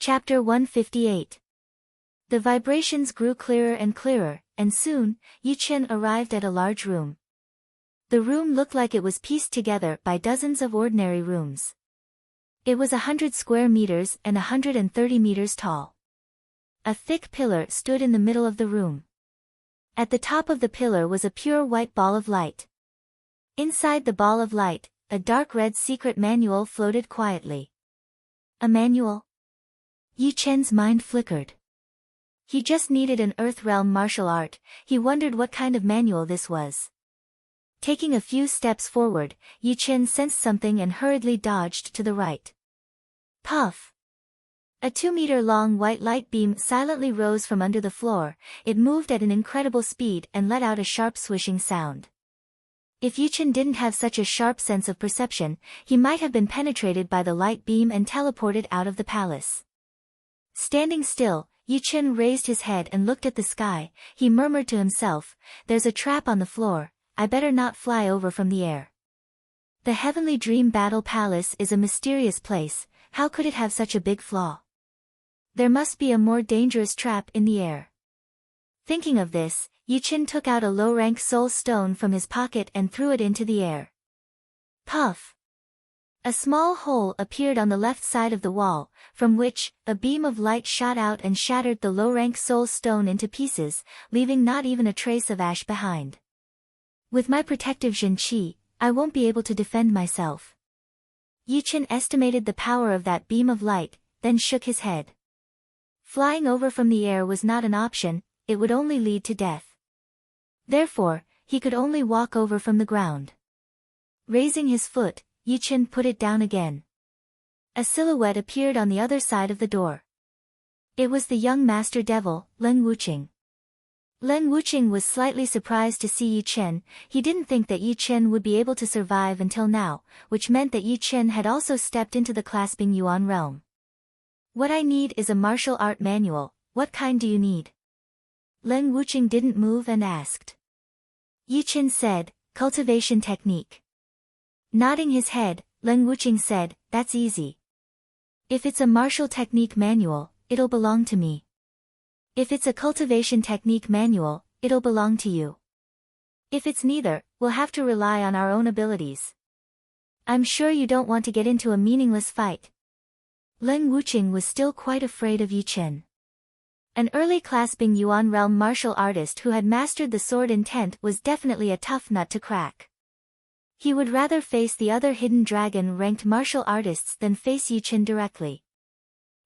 Chapter 158. The vibrations grew clearer and clearer, and soon, Yichen arrived at a large room. The room looked like it was pieced together by dozens of ordinary rooms. It was 100 square meters and 130 meters tall. A thick pillar stood in the middle of the room. At the top of the pillar was a pure white ball of light. Inside the ball of light, a dark red secret manual floated quietly. A manual? Yichen's mind flickered. He just needed an Earth Realm martial art. He wondered what kind of manual this was. Taking a few steps forward, Yichen sensed something and hurriedly dodged to the right. Puff! A 2-meter-long white light beam silently rose from under the floor. It moved at an incredible speed and let out a sharp swishing sound. If Yichen didn't have such a sharp sense of perception, he might have been penetrated by the light beam and teleported out of the palace. Standing still, Yichen raised his head and looked at the sky. He murmured to himself, "There's a trap on the floor, I better not fly over from the air." The Heavenly Dream Battle Palace is a mysterious place. How could it have such a big flaw? There must be a more dangerous trap in the air. Thinking of this, Yichen took out a low-rank soul stone from his pocket and threw it into the air. Puff! A small hole appeared on the left side of the wall, from which a beam of light shot out and shattered the low-rank soul stone into pieces, leaving not even a trace of ash behind. With my protective Jin Qi, I won't be able to defend myself. Yichen estimated the power of that beam of light, then shook his head. Flying over from the air was not an option, it would only lead to death. Therefore, he could only walk over from the ground. Raising his foot, Yichen put it down again. A silhouette appeared on the other side of the door. It was the young master devil, Leng Wuqing. Leng Wuqing was slightly surprised to see Yichen. He didn't think that Yichen would be able to survive until now, which meant that Yichen had also stepped into the clasping Yuan realm. "What I need is a martial art manual. What kind do you need?" Leng Wuqing didn't move and asked. Yichen said, "Cultivation technique." Nodding his head, Leng Wuqing said, "That's easy. If it's a martial technique manual, it'll belong to me. If it's a cultivation technique manual, it'll belong to you. If it's neither, we'll have to rely on our own abilities. I'm sure you don't want to get into a meaningless fight." Leng Wuqing was still quite afraid of Yichen. An early clasping Yuan realm martial artist who had mastered the sword intent was definitely a tough nut to crack. He would rather face the other hidden dragon-ranked martial artists than face Yichen directly.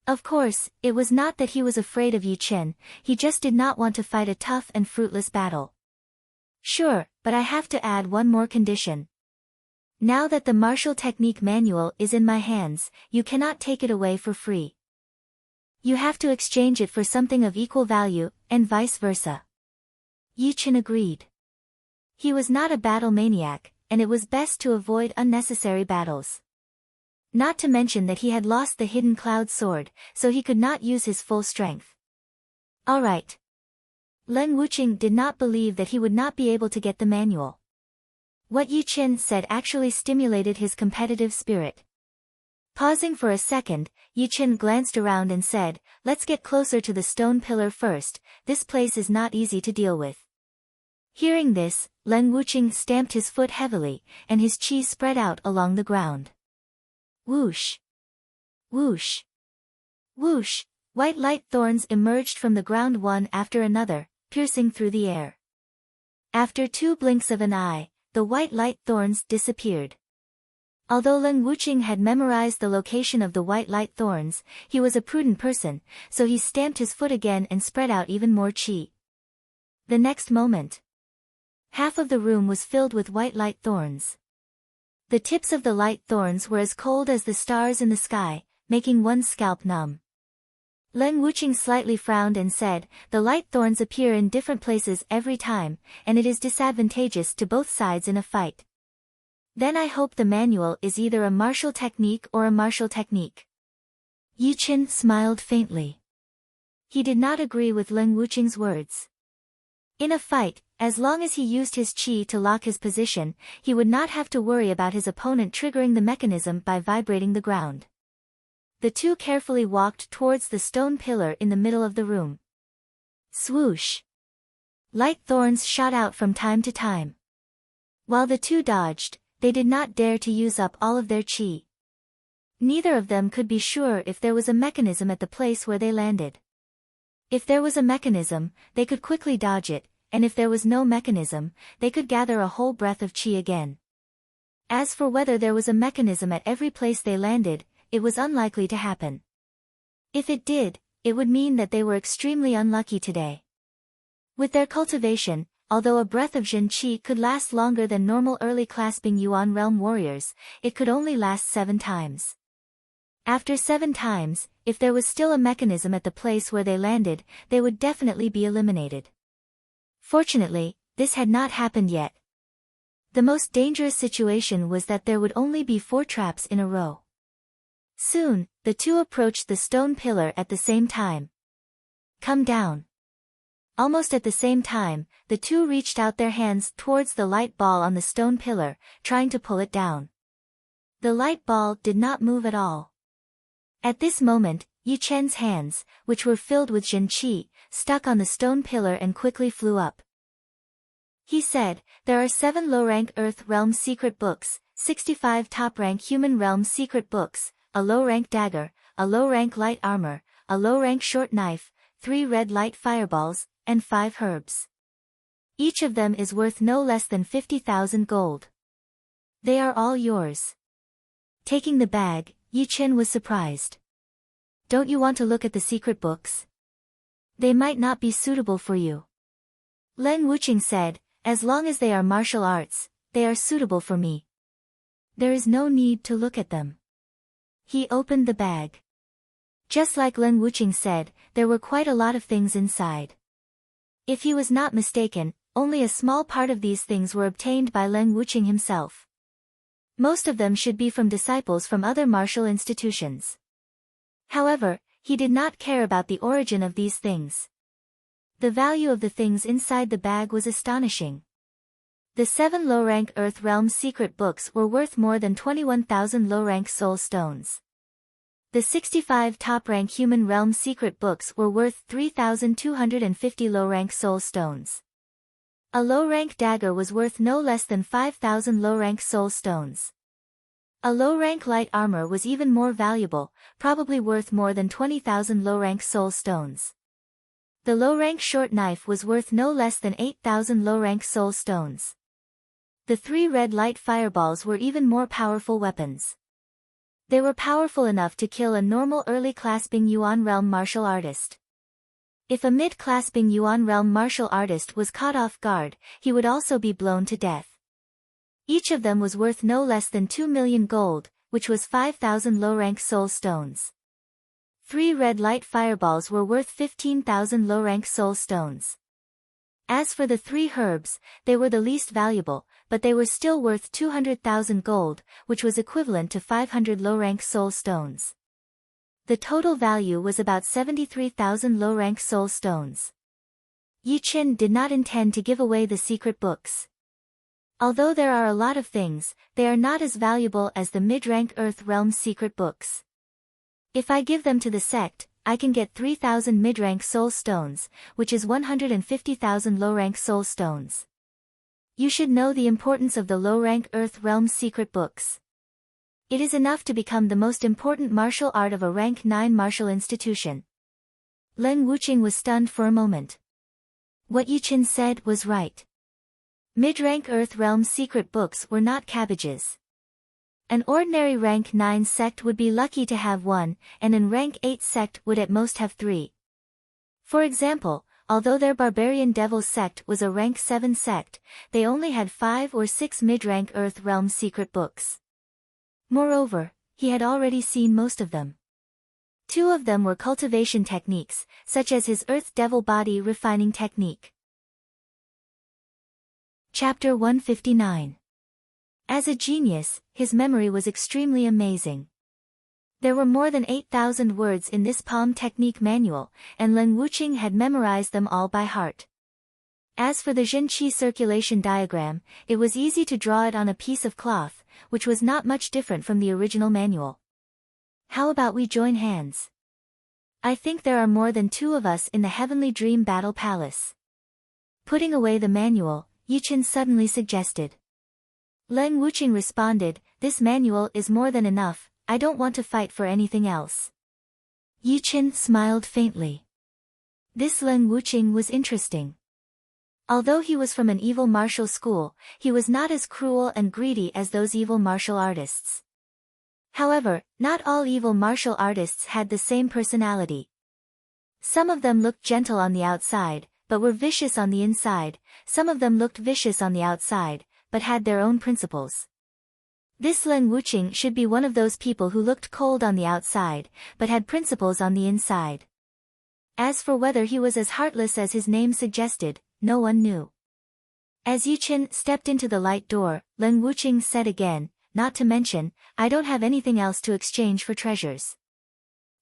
Of course, it was not that he was afraid of Yichen, he just did not want to fight a tough and fruitless battle. "Sure, but I have to add one more condition. Now that the martial technique manual is in my hands, you cannot take it away for free. You have to exchange it for something of equal value, and vice versa." Yichen agreed. He was not a battle maniac, and it was best to avoid unnecessary battles. Not to mention that he had lost the hidden cloud sword, so he could not use his full strength. All right. Leng Wuqing did not believe that he would not be able to get the manual. What Yichen said actually stimulated his competitive spirit. Pausing for a second, Yichen glanced around and said, "Let's get closer to the stone pillar first, this place is not easy to deal with." Hearing this, Leng Wuqing stamped his foot heavily, and his chi spread out along the ground. Whoosh! Whoosh! Whoosh! White light thorns emerged from the ground one after another, piercing through the air. After 2 blinks of an eye, the white light thorns disappeared. Although Leng Wuqing had memorized the location of the white light thorns, he was a prudent person, so he stamped his foot again and spread out even more chi. The next moment, half of the room was filled with white light thorns. The tips of the light thorns were as cold as the stars in the sky, making one's scalp numb. Leng Wuqing slightly frowned and said, "The light thorns appear in different places every time, and it is disadvantageous to both sides in a fight. Then I hope the manual is either a martial technique or a martial technique." Yichen smiled faintly. He did not agree with Leng Wuqing's words. In a fight, as long as he used his chi to lock his position, he would not have to worry about his opponent triggering the mechanism by vibrating the ground. The two carefully walked towards the stone pillar in the middle of the room. Swoosh! Light thorns shot out from time to time. While the two dodged, they did not dare to use up all of their chi. Neither of them could be sure if there was a mechanism at the place where they landed. If there was a mechanism, they could quickly dodge it, and if there was no mechanism, they could gather a whole breath of chi again. As for whether there was a mechanism at every place they landed, it was unlikely to happen. If it did, it would mean that they were extremely unlucky today. With their cultivation, although a breath of Jin Qi could last longer than normal early clasping Yuan realm warriors, it could only last 7 times. After 7 times, if there was still a mechanism at the place where they landed, they would definitely be eliminated. Fortunately, this had not happened yet. The most dangerous situation was that there would only be 4 traps in a row. Soon, the two approached the stone pillar at the same time. Come down. Almost at the same time, the two reached out their hands towards the light ball on the stone pillar, trying to pull it down. The light ball did not move at all. At this moment, Yi Chen's hands, which were filled with Jin Qi, stuck on the stone pillar and quickly flew up. He said, "There are 7 low-rank Earth Realm secret books, 65 top-rank Human Realm secret books, a low-rank dagger, a low-rank light armor, a low-rank short knife, 3 red light fireballs, and 5 herbs. Each of them is worth no less than 50,000 gold. They are all yours." Taking the bag, Yi Chen was surprised. "Don't you want to look at the secret books? They might not be suitable for you." Leng Wuqing said, "As long as they are martial arts, they are suitable for me. There is no need to look at them." He opened the bag. Just like Leng Wuqing said, there were quite a lot of things inside. If he was not mistaken, only a small part of these things were obtained by Leng Wuqing himself. Most of them should be from disciples from other martial institutions. However, he did not care about the origin of these things. The value of the things inside the bag was astonishing. The 7 low-rank Earth Realm secret books were worth more than 21,000 low-rank soul stones. The 65 top-rank Human Realm secret books were worth 3,250 low-rank soul stones. A low-rank dagger was worth no less than 5,000 low-rank soul stones. A low-rank light armor was even more valuable, probably worth more than 20,000 low-rank soul stones. The low-rank short knife was worth no less than 8,000 low-rank soul stones. The 3 red light fireballs were even more powerful weapons. They were powerful enough to kill a normal early clasping Yuan realm martial artist. If a mid-clasping Yuan realm martial artist was caught off guard, he would also be blown to death. Each of them was worth no less than 2 million gold, which was 5,000 low-rank soul stones. 3 red light fireballs were worth 15,000 low-rank soul stones. As for the 3 herbs, they were the least valuable, but they were still worth 200,000 gold, which was equivalent to 500 low-rank soul stones. The total value was about 73,000 low-rank soul stones. Yi Chen did not intend to give away the secret books. Although there are a lot of things, they are not as valuable as the mid-rank Earth Realm secret books. If I give them to the sect, I can get 3,000 mid-rank soul stones, which is 150,000 low-rank soul stones. You should know the importance of the low-rank Earth Realm secret books. It is enough to become the most important martial art of a rank 9 martial institution. Leng Wuqing was stunned for a moment. What Yi Chen said was right. Mid-rank Earth Realm secret books were not cabbages. An ordinary rank 9 sect would be lucky to have 1, and an rank 8 sect would at most have 3. For example, although their barbarian devil sect was a rank 7 sect, they only had 5 or 6 mid-rank Earth Realm secret books. Moreover, he had already seen most of them. 2 of them were cultivation techniques, such as his Earth Devil Body refining technique. Chapter 159. As a genius, his memory was extremely amazing. There were more than 8,000 words in this palm technique manual, and Leng Wuqing had memorized them all by heart. As for the Jin Qi circulation diagram, it was easy to draw it on a piece of cloth, which was not much different from the original manual. How about we join hands? I think there are more than two of us in the Heavenly Dream Battle Palace. Putting away the manual, Yichen suddenly suggested. Leng Wuqing responded, this manual is more than enough, I don't want to fight for anything else. Yichen smiled faintly. This Leng Wuqing was interesting. Although he was from an evil martial school, he was not as cruel and greedy as those evil martial artists. However, not all evil martial artists had the same personality. Some of them looked gentle on the outside, but were vicious on the inside. Some of them looked vicious on the outside, but had their own principles. This Leng Wuqing should be one of those people who looked cold on the outside, but had principles on the inside. As for whether he was as heartless as his name suggested, no one knew. As Yichen stepped into the light door, Leng Wuqing said again, not to mention, I don't have anything else to exchange for treasures.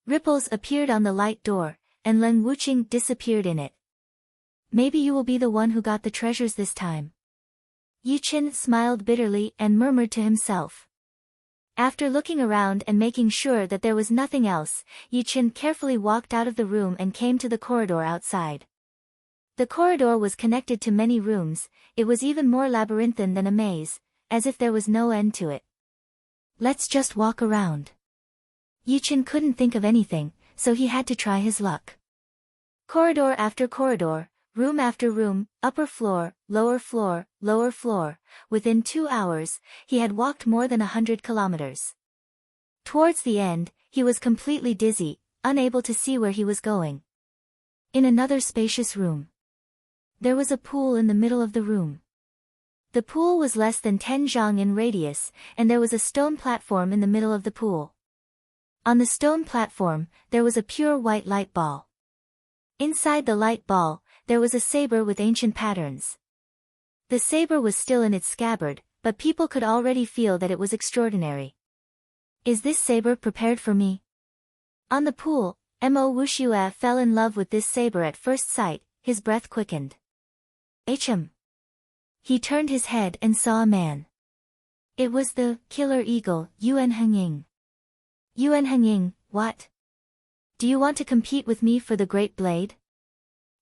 Ripples appeared on the light door, and Leng Wuqing disappeared in it. Maybe you will be the one who got the treasures this time. Yichen smiled bitterly and murmured to himself. After looking around and making sure that there was nothing else, Yichen carefully walked out of the room and came to the corridor outside. The corridor was connected to many rooms, it was even more labyrinthine than a maze, as if there was no end to it. Let's just walk around. Yichen couldn't think of anything, so he had to try his luck. Corridor after corridor, room after room, upper floor, lower floor, lower floor, within 2 hours, he had walked more than 100 kilometers. Towards the end, he was completely dizzy, unable to see where he was going. In another spacious room. There was a pool in the middle of the room. The pool was less than 10 zhang in radius, and there was a stone platform in the middle of the pool. On the stone platform, there was a pure white light ball. Inside the light ball, there was a saber with ancient patterns. The saber was still in its scabbard, but people could already feel that it was extraordinary. Is this saber prepared for me? On the pool, Mo Wuxue fell in love with this saber at first sight, his breath quickened. Hm. He turned his head and saw a man. It was the killer eagle, Yuan Hengying. Yuan Hengying, what? Do you want to compete with me for the great blade?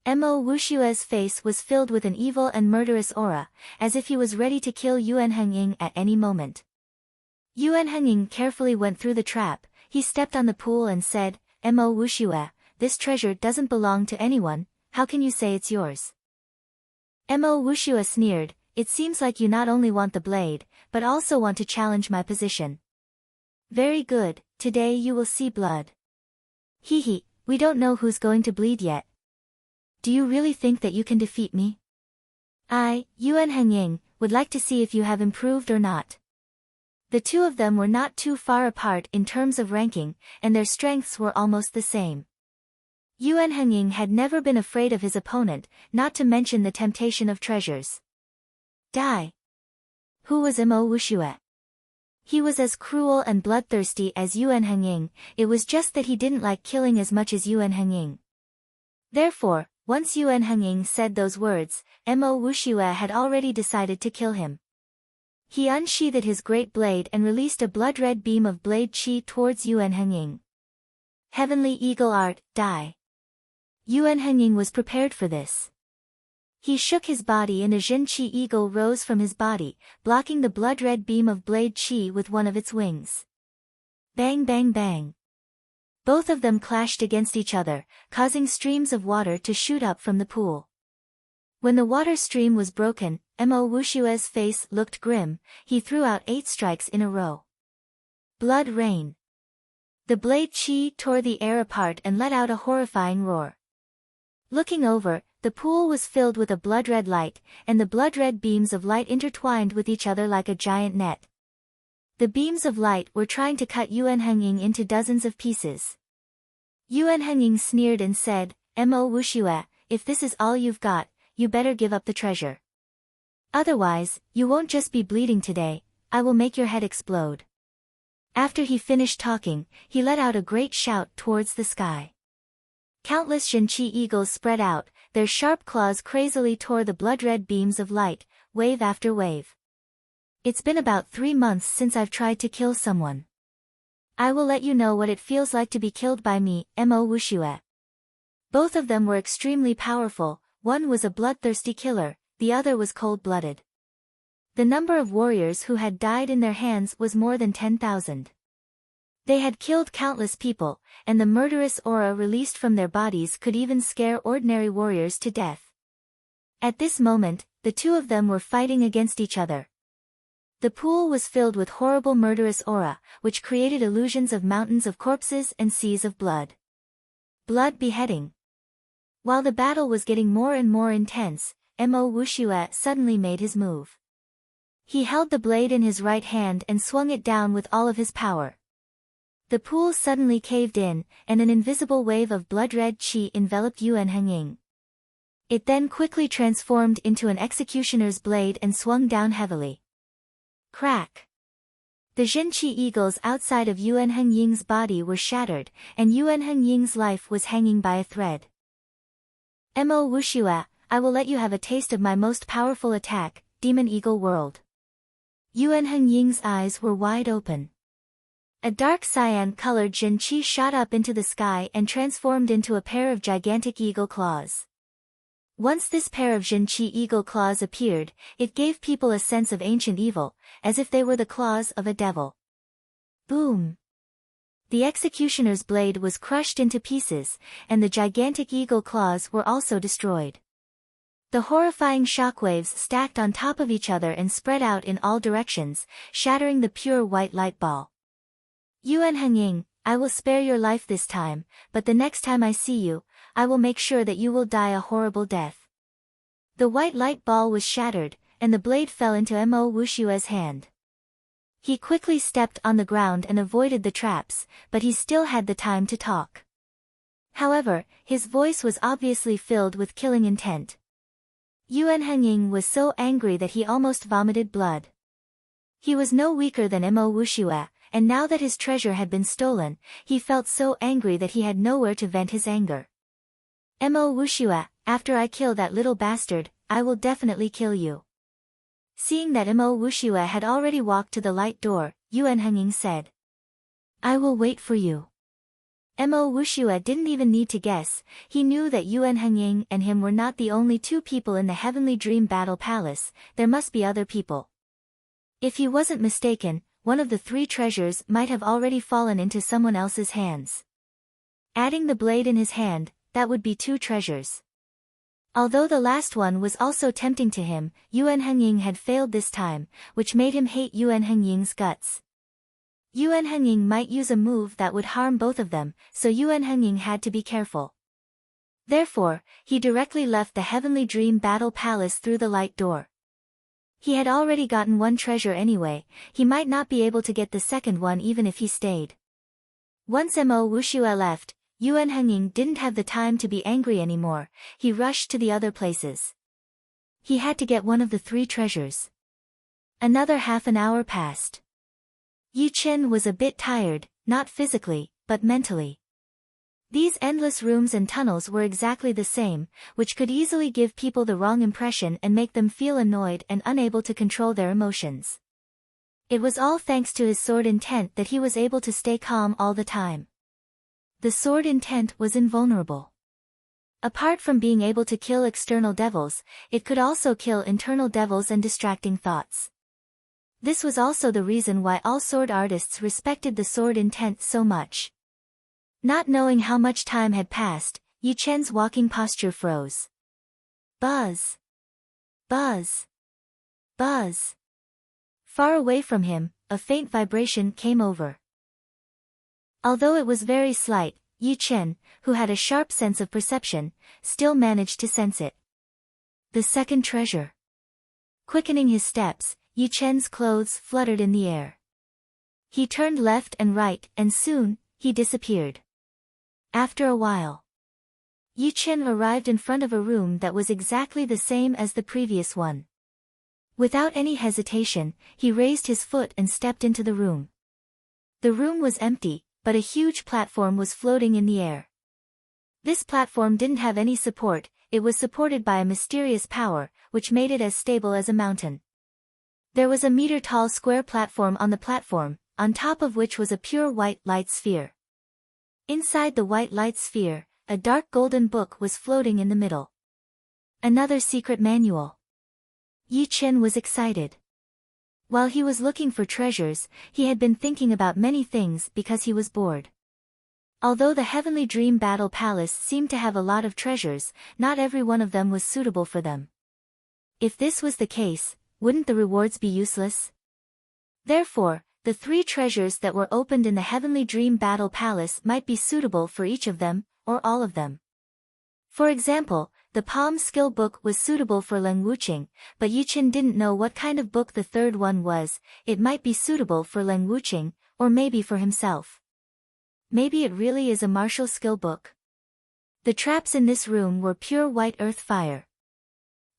Mo Wushue's face was filled with an evil and murderous aura, as if he was ready to kill Yuan Hengying at any moment. Yuan Hengying carefully went through the trap, he stepped on the pool and said, Mo Wushue, this treasure doesn't belong to anyone, how can you say it's yours? Mo Wushue sneered, it seems like you not only want the blade, but also want to challenge my position. Very good, today you will see blood. Hee, we don't know who's going to bleed yet. Do you really think that you can defeat me? I, Yuan Hengying, would like to see if you have improved or not. The two of them were not too far apart in terms of ranking, and their strengths were almost the same. Yuan Hengying had never been afraid of his opponent, not to mention the temptation of treasures. Die. Who was Mo Wushue? He was as cruel and bloodthirsty as Yuan Hengying, it was just that he didn't like killing as much as Yuan Hengying. Therefore, once Yuan Hengying said those words, Mo Wushue had already decided to kill him. He unsheathed his great blade and released a blood-red beam of blade chi towards Yuan Hengying. Heavenly Eagle Art, die. Yuan Hengying was prepared for this. He shook his body and a Jin Qi eagle rose from his body, blocking the blood-red beam of blade chi with one of its wings. Bang bang bang. Both of them clashed against each other, causing streams of water to shoot up from the pool. When the water stream was broken, Mo Wushue's face looked grim, he threw out 8 strikes in a row. Blood rain. The blade chi tore the air apart and let out a horrifying roar. Looking over, the pool was filled with a blood-red light, and the blood-red beams of light intertwined with each other like a giant net. The beams of light were trying to cut Yuan Hengying into dozens of pieces. Yuan Hengying sneered and said, Mo Wushue, if this is all you've got, you better give up the treasure. Otherwise, you won't just be bleeding today, I will make your head explode. After he finished talking, he let out a great shout towards the sky. Countless Jinqi eagles spread out, their sharp claws crazily tore the blood-red beams of light, wave after wave. It's been about 3 months since I've tried to kill someone. I will let you know what it feels like to be killed by me, Mo Wushue. Both of them were extremely powerful, one was a bloodthirsty killer, the other was cold-blooded. The number of warriors who had died in their hands was more than 10,000. They had killed countless people, and the murderous aura released from their bodies could even scare ordinary warriors to death. At this moment, the two of them were fighting against each other. The pool was filled with horrible murderous aura, which created illusions of mountains of corpses and seas of blood. Blood beheading. While the battle was getting more and more intense, Mo Wushue suddenly made his move. He held the blade in his right hand and swung it down with all of his power. The pool suddenly caved in, and an invisible wave of blood-red qi enveloped Yuan Hengying. It then quickly transformed into an executioner's blade and swung down heavily. Crack! The Jinqi eagles outside of Yuan Hengying's body were shattered, and Yuan Hengying's life was hanging by a thread. Mo Wushue, I will let you have a taste of my most powerful attack, Demon Eagle World. Yuan Hengying's eyes were wide open. A dark cyan-colored Jinqi shot up into the sky and transformed into a pair of gigantic eagle claws. Once this pair of Jinqi eagle claws appeared, it gave people a sense of ancient evil, as if they were the claws of a devil. Boom! The executioner's blade was crushed into pieces, and the gigantic eagle claws were also destroyed. The horrifying shockwaves stacked on top of each other and spread out in all directions, shattering the pure white light ball. Yuan Hengying, I will spare your life this time, but the next time I see you, I will make sure that you will die a horrible death. The white light ball was shattered, and the blade fell into Mo Wushue's hand. He quickly stepped on the ground and avoided the traps, but he still had the time to talk. However, his voice was obviously filled with killing intent. Yuan Hengying was so angry that he almost vomited blood. He was no weaker than Mo Wushue, and now that his treasure had been stolen, he felt so angry that he had nowhere to vent his anger. Mo Wushue, after I kill that little bastard, I will definitely kill you. Seeing that Mo Wushue had already walked to the light door, Yuan Hengying said, I will wait for you. Mo Wushue didn't even need to guess, he knew that Yuan Hengying and him were not the only two people in the Heavenly Dream Battle Palace, there must be other people. If he wasn't mistaken, one of the three treasures might have already fallen into someone else's hands. Adding the blade in his hand, that would be two treasures. Although the last one was also tempting to him, Yuan Hengying had failed this time, which made him hate Yuan Hengying's guts. Yuan Hengying might use a move that would harm both of them, so Yuan Hengying had to be careful. Therefore, he directly left the Heavenly Dream Battle Palace through the light door. He had already gotten one treasure anyway, he might not be able to get the second one even if he stayed. Once Mo Wushue left, Yuan Hengying didn't have the time to be angry anymore, he rushed to the other places. He had to get one of the three treasures. Another half an hour passed. Yi Chen was a bit tired, not physically, but mentally. These endless rooms and tunnels were exactly the same, which could easily give people the wrong impression and make them feel annoyed and unable to control their emotions. It was all thanks to his sword intent that he was able to stay calm all the time. The sword intent was invulnerable. Apart from being able to kill external devils, it could also kill internal devils and distracting thoughts. This was also the reason why all sword artists respected the sword intent so much. Not knowing how much time had passed, Yi Chen's walking posture froze. Buzz! Buzz! Buzz! Far away from him, a faint vibration came over. Although it was very slight, Yi Chen, who had a sharp sense of perception, still managed to sense it. The second treasure. Quickening his steps, Yi Chen's clothes fluttered in the air. He turned left and right, and soon, he disappeared. After a while, Yi Chen arrived in front of a room that was exactly the same as the previous one. Without any hesitation, he raised his foot and stepped into the room. The room was empty, but a huge platform was floating in the air. This platform didn't have any support, it was supported by a mysterious power, which made it as stable as a mountain. There was a meter-tall square platform on the platform, on top of which was a pure white light sphere. Inside the white light sphere, a dark golden book was floating in the middle. Another secret manual. Yi Chen was excited. While he was looking for treasures, he had been thinking about many things because he was bored. Although the Heavenly Dream Battle Palace seemed to have a lot of treasures, not every one of them was suitable for them. If this was the case, wouldn't the rewards be useless? Therefore, the 3 treasures that were opened in the Heavenly Dream Battle Palace might be suitable for each of them, or all of them. For example, the Palm Skill Book was suitable for Leng Wuqing, but Yi Chen didn't know what kind of book the third one was. It might be suitable for Leng Wuqing, or maybe for himself. Maybe it really is a martial skill book. The traps in this room were pure white earth fire.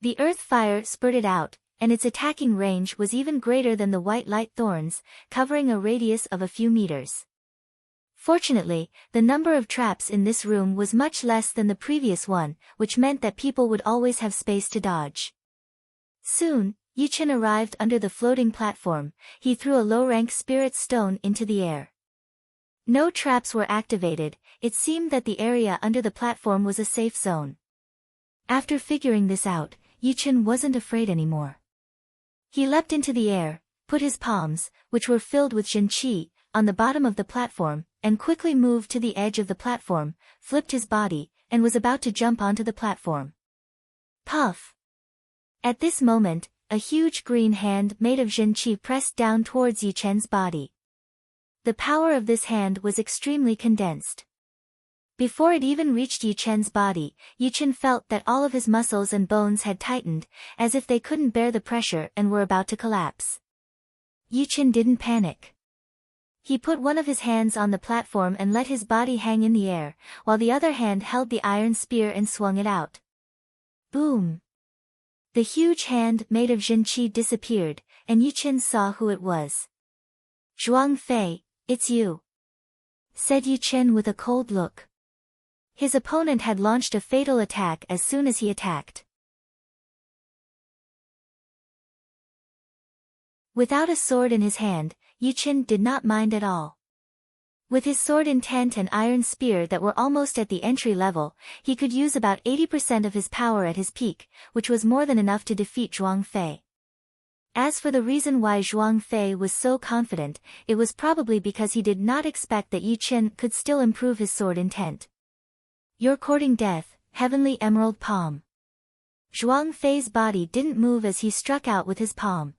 The earth fire spurted out, and its attacking range was even greater than the white light thorns, covering a radius of a few meters. Fortunately, the number of traps in this room was much less than the previous one, which meant that people would always have space to dodge. Soon, Yi Chen arrived under the floating platform. He threw a low-rank spirit stone into the air. No traps were activated. It seemed that the area under the platform was a safe zone. After figuring this out, Yi Chen wasn't afraid anymore. He leapt into the air, put his palms, which were filled with Zhenqi, on the bottom of the platform, and quickly moved to the edge of the platform, flipped his body, and was about to jump onto the platform. Puff! At this moment, a huge green hand made of Zhenqi pressed down towards Yi Chen's body. The power of this hand was extremely condensed. Before it even reached Yi Chen's body, Yi Chen felt that all of his muscles and bones had tightened, as if they couldn't bear the pressure and were about to collapse. Yi Chen didn't panic. He put one of his hands on the platform and let his body hang in the air, while the other hand held the iron spear and swung it out. Boom! The huge hand made of Zhenqi disappeared, and Yi Chen saw who it was. Zhuang Fei, it's you, said Yi Chen with a cold look. His opponent had launched a fatal attack as soon as he attacked. Without a sword in his hand, Yi Chen did not mind at all. With his sword intent and iron spear that were almost at the entry level, he could use about 80% of his power at his peak, which was more than enough to defeat Zhuang Fei. As for the reason why Zhuang Fei was so confident, it was probably because he did not expect that Yi Chen could still improve his sword intent. You're courting death, Heavenly Emerald Palm. Zhuang Fei's body didn't move as he struck out with his palm.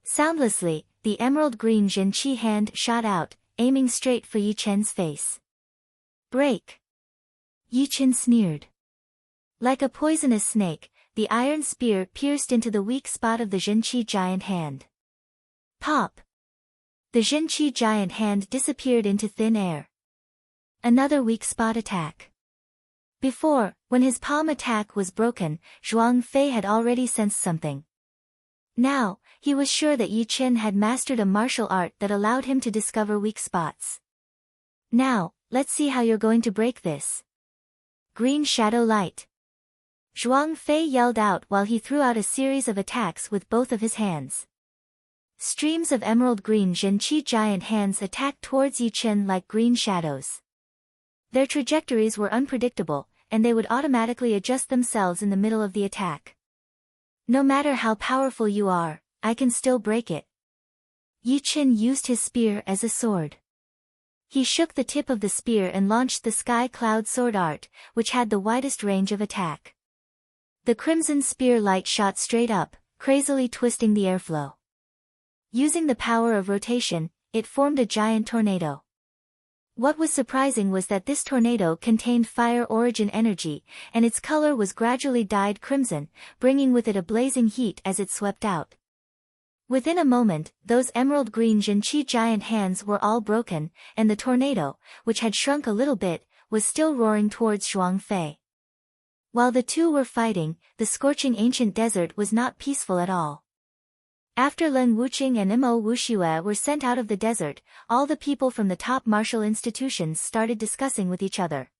Soundlessly, the emerald green Zhenqi hand shot out, aiming straight for Yi Chen's face. Break! Yi Chen sneered. Like a poisonous snake, the iron spear pierced into the weak spot of the Zhenqi giant hand. Pop! The Zhenqi giant hand disappeared into thin air. Another weak spot attack. Before, when his palm attack was broken, Zhuang Fei had already sensed something. Now, he was sure that Yi Chen had mastered a martial art that allowed him to discover weak spots. Now, let's see how you're going to break this. Green Shadow Light. Zhuang Fei yelled out while he threw out a series of attacks with both of his hands. Streams of emerald green Zhenqi giant hands attacked towards Yi Chen like green shadows. Their trajectories were unpredictable, and they would automatically adjust themselves in the middle of the attack. No matter how powerful you are, I can still break it. Yi Chen used his spear as a sword. He shook the tip of the spear and launched the Sky Cloud Sword Art, which had the widest range of attack. The crimson spear light shot straight up, crazily twisting the airflow. Using the power of rotation, it formed a giant tornado. What was surprising was that this tornado contained fire origin energy, and its color was gradually dyed crimson, bringing with it a blazing heat as it swept out. Within a moment, those emerald green Zhenqi giant hands were all broken, and the tornado, which had shrunk a little bit, was still roaring towards Zhuang Fei. While the two were fighting, the scorching ancient desert was not peaceful at all. After Leng Wuqing and Mo Wuxue were sent out of the desert, all the people from the top martial institutions started discussing with each other.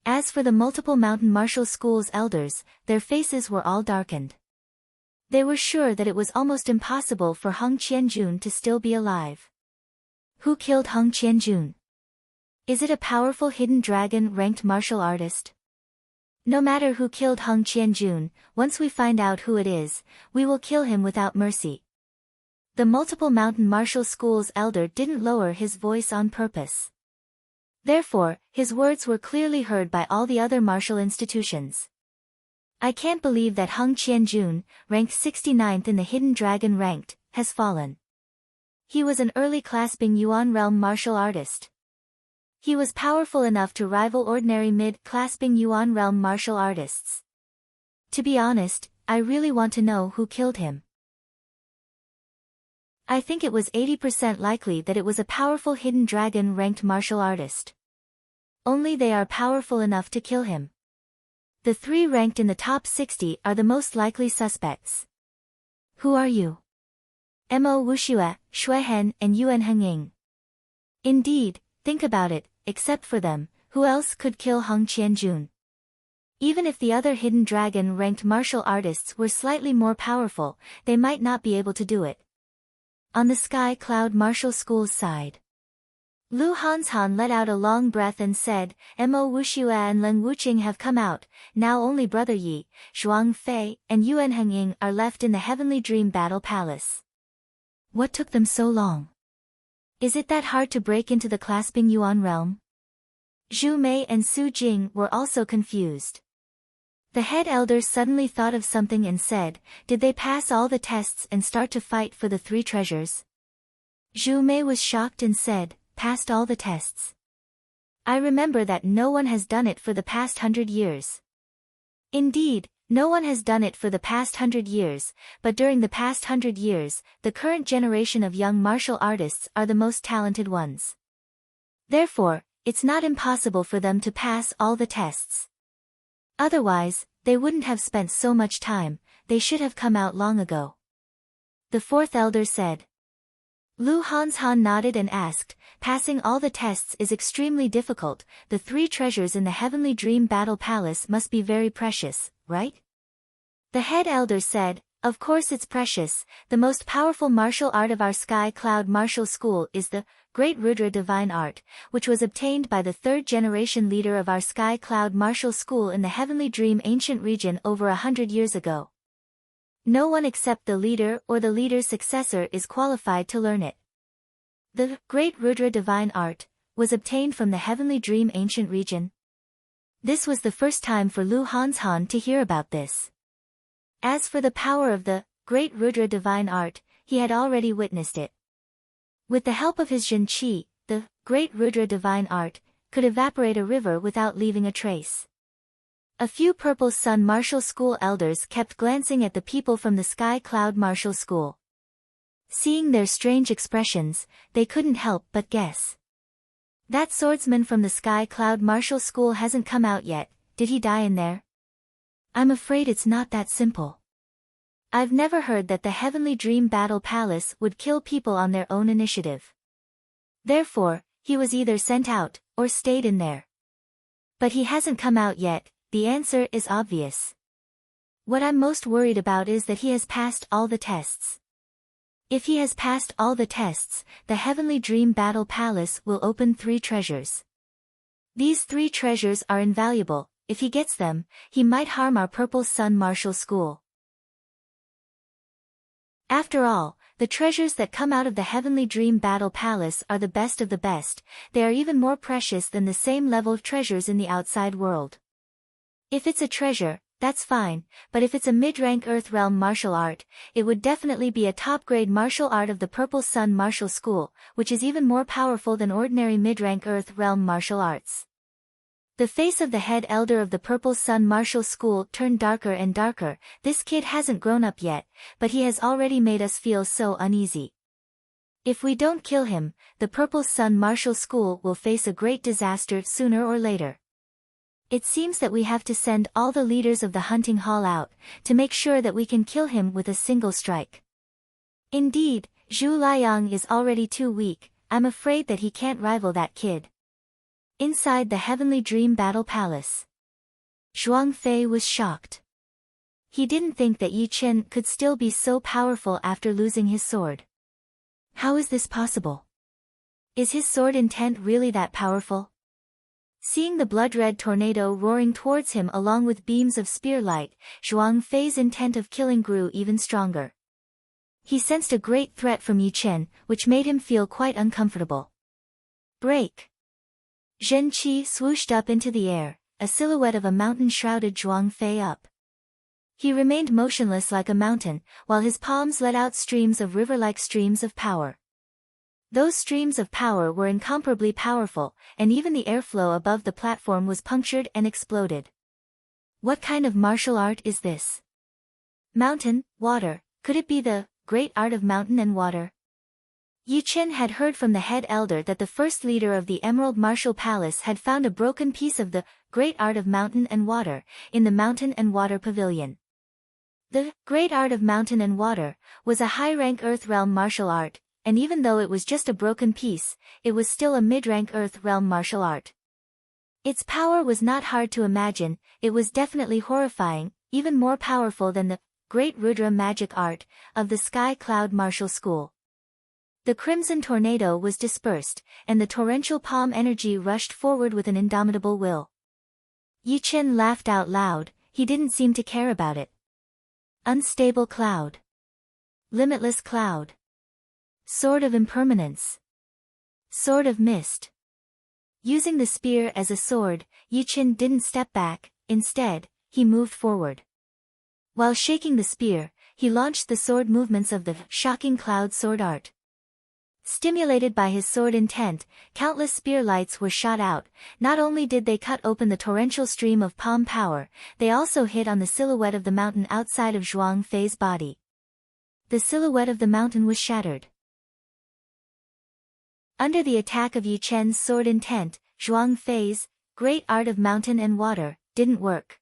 As for the multiple mountain martial schools' elders, their faces were all darkened. They were sure that it was almost impossible for Heng Qianjun to still be alive. Who killed Hung Qianjun? Is it a powerful hidden dragon ranked martial artist? No matter who killed Hung Qianjun, once we find out who it is, we will kill him without mercy. The multiple mountain martial school's elder didn't lower his voice on purpose. Therefore, his words were clearly heard by all the other martial institutions. I can't believe that Hung Qianjun, ranked 69th in the hidden dragon ranked, has fallen. He was an early clasping Yuan realm martial artist. He was powerful enough to rival ordinary mid-clasping Yuan realm martial artists. To be honest, I really want to know who killed him. I think it was 80% likely that it was a powerful hidden dragon ranked martial artist. Only they are powerful enough to kill him. The three ranked in the top 60 are the most likely suspects. Who are you? Mo Wuxue, Shuihen and Yuan Hengying. Indeed, think about it, except for them, who else could kill Hung Qianjun? Even if the other hidden dragon ranked martial artists were slightly more powerful, they might not be able to do it. On the Sky Cloud Martial School's side, Lu Hanshan let out a long breath and said, Mo Wuxue and Leng Wuqing have come out, now only Brother Yi, Zhuang Fei, and Yuan Hengying are left in the Heavenly Dream Battle Palace. What took them so long? Is it that hard to break into the clasping Yuan realm? Zhu Mei and Su Jing were also confused. The head elder suddenly thought of something and said, did they pass all the tests and start to fight for the three treasures? Zhu Mei was shocked and said, passed all the tests. I remember that no one has done it for the past 100 years. Indeed, no one has done it for the past 100 years, but during the past 100 years, the current generation of young martial artists are the most talented ones. Therefore, it's not impossible for them to pass all the tests. Otherwise, they wouldn't have spent so much time, they should have come out long ago. The fourth elder said. Lu Hanshan nodded and asked, passing all the tests is extremely difficult, the three treasures in the Heavenly Dream Battle Palace must be very precious, right? The head elder said, of course it's precious, the most powerful martial art of our Sky Cloud Martial School is the Great Rudra Divine Art, which was obtained by the third-generation leader of our Sky Cloud Martial School in the Heavenly Dream Ancient Region over 100 years ago. No one except the leader or the leader's successor is qualified to learn it. The Great Rudra Divine Art was obtained from the Heavenly Dream Ancient Region. This was the first time for Lu Hanshan to hear about this. As for the power of the Great Rudra Divine Art, he had already witnessed it. With the help of his Jin Qi, the Great Rudra Divine Art could evaporate a river without leaving a trace. A few Purple Sun Martial School elders kept glancing at the people from the Sky Cloud Martial School. Seeing their strange expressions, they couldn't help but guess. That swordsman from the Sky Cloud Martial School hasn't come out yet, did he die in there? I'm afraid it's not that simple. I've never heard that the Heavenly Dream Battle Palace would kill people on their own initiative. Therefore, he was either sent out, or stayed in there. But he hasn't come out yet, the answer is obvious. What I'm most worried about is that he has passed all the tests. If he has passed all the tests, the Heavenly Dream Battle Palace will open three treasures. These three treasures are invaluable, if he gets them, he might harm our Purple Sun Martial School. After all, the treasures that come out of the Heavenly Dream Battle Palace are the best of the best, they are even more precious than the same level of treasures in the outside world. If it's a treasure, that's fine, but if it's a mid-rank Earth Realm martial art, it would definitely be a top-grade martial art of the Purple Sun Martial School, which is even more powerful than ordinary mid-rank Earth Realm martial arts. The face of the head elder of the Purple Sun Martial School turned darker and darker. This kid hasn't grown up yet, but he has already made us feel so uneasy. If we don't kill him, the Purple Sun Martial School will face a great disaster sooner or later. It seems that we have to send all the leaders of the hunting hall out, to make sure that we can kill him with a single strike. Indeed, Zhu Liang is already too weak, I'm afraid that he can't rival that kid. Inside the Heavenly Dream Battle Palace, Zhuang Fei was shocked. He didn't think that Yi Chen could still be so powerful after losing his sword. How is this possible? Is his sword intent really that powerful? Seeing the blood-red tornado roaring towards him along with beams of spear light, Zhuang Fei's intent of killing grew even stronger. He sensed a great threat from Yi Chen, which made him feel quite uncomfortable. Break! Zhen Qi swooshed up into the air, a silhouette of a mountain shrouded Zhuang Fei up. He remained motionless like a mountain, while his palms let out streams of river-like streams of power. Those streams of power were incomparably powerful, and even the airflow above the platform was punctured and exploded. What kind of martial art is this? Mountain, water, could it be the great art of mountain and water? Yi Chen had heard from the head elder that the first leader of the Emerald Martial Palace had found a broken piece of the great art of mountain and water in the Mountain and Water Pavilion. The great art of mountain and water was a high-rank Earth Realm martial art, and even though it was just a broken piece, it was still a mid-rank Earth Realm martial art. Its power was not hard to imagine, it was definitely horrifying, even more powerful than the great Rudra magic art of the Sky Cloud Martial School. The crimson tornado was dispersed, and the torrential palm energy rushed forward with an indomitable will. Yi Chen laughed out loud, he didn't seem to care about it. Unstable cloud. Limitless cloud. Sword of impermanence. Sword of mist. Using the spear as a sword, Yi Chen didn't step back, instead, he moved forward. While shaking the spear, he launched the sword movements of the shocking cloud sword art. Stimulated by his sword intent, countless spear lights were shot out. Not only did they cut open the torrential stream of palm power, they also hit on the silhouette of the mountain outside of Zhuang Fei's body. The silhouette of the mountain was shattered. Under the attack of Yi Chen's sword intent, Zhuang Fei's great art of mountain and water didn't work.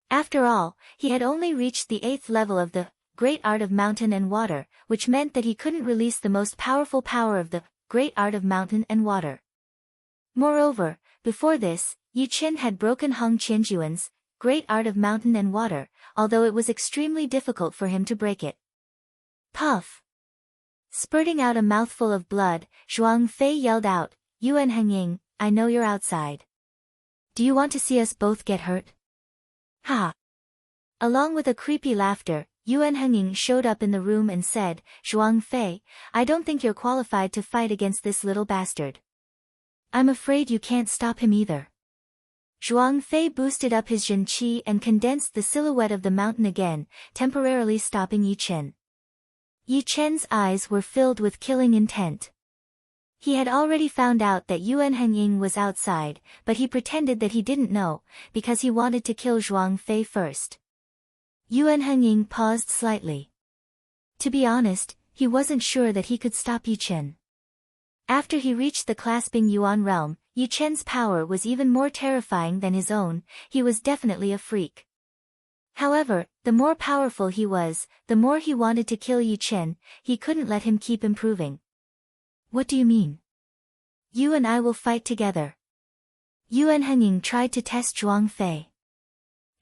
After all, he had only reached the 8th level of the great art of mountain and water, which meant that he couldn't release the most powerful power of the great art of mountain and water. Moreover, before this, Yi Chen had broken Hong Qianjuan's great art of mountain and water, although it was extremely difficult for him to break it. Puff! Spurting out a mouthful of blood, Zhuang Fei yelled out, "Yuan Hengying, I know you're outside. Do you want to see us both get hurt?" Ha! Along with a creepy laughter, Yuan Hengying showed up in the room and said, "Zhuang Fei, I don't think you're qualified to fight against this little bastard. I'm afraid you can't stop him either." Zhuang Fei boosted up his Zhen Qi and condensed the silhouette of the mountain again, temporarily stopping Yi Chen. Yi Chen's eyes were filled with killing intent. He had already found out that Yuan Hengying was outside, but he pretended that he didn't know, because he wanted to kill Zhuang Fei first. Yuan Hengying paused slightly. To be honest, he wasn't sure that he could stop Yi Chen. After he reached the clasping Yuan realm, Yi Chen's power was even more terrifying than his own, he was definitely a freak. However, the more powerful he was, the more he wanted to kill Yi Chen, he couldn't let him keep improving. What do you mean? You and I will fight together. Yuan Hengying tried to test Zhuang Fei.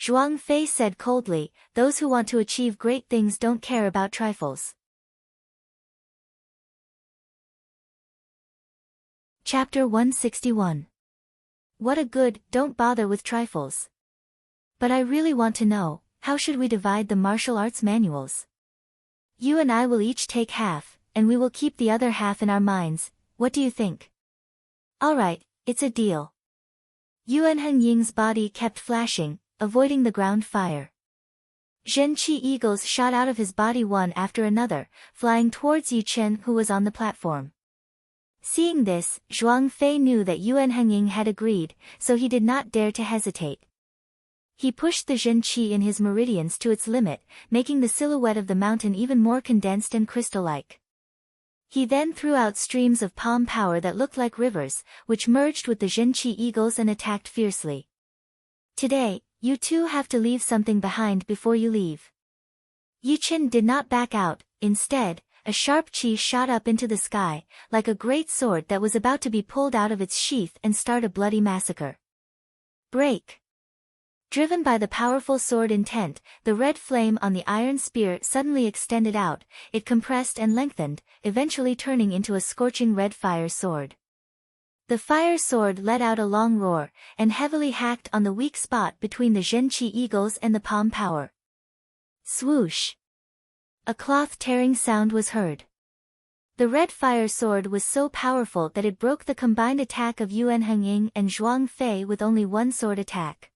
Zhuang Fei said coldly, "Those who want to achieve great things don't care about trifles." Chapter 161. What a good, don't bother with trifles. But I really want to know, how should we divide the martial arts manuals? You and I will each take half, and we will keep the other half in our minds, what do you think? Alright, it's a deal. Yuan Hengying's body kept flashing, avoiding the ground fire. Zhen Qi eagles shot out of his body one after another, flying towards Yi Chen who was on the platform. Seeing this, Zhuang Fei knew that Yuan Hengying had agreed, so he did not dare to hesitate. He pushed the Zhen Qi in his meridians to its limit, making the silhouette of the mountain even more condensed and crystal-like. He then threw out streams of palm power that looked like rivers, which merged with the Zhen Qi eagles and attacked fiercely. Today, you two have to leave something behind before you leave. Yi Chen did not back out, instead, a sharp qi shot up into the sky, like a great sword that was about to be pulled out of its sheath and start a bloody massacre. Break! Driven by the powerful sword intent, the red flame on the iron spear suddenly extended out, it compressed and lengthened, eventually turning into a scorching red fire sword. The fire sword let out a long roar, and heavily hacked on the weak spot between the Zhenqi eagles and the palm power. Swoosh! A cloth-tearing sound was heard. The red fire sword was so powerful that it broke the combined attack of Yuan Hengying and Zhuang Fei with only one sword attack.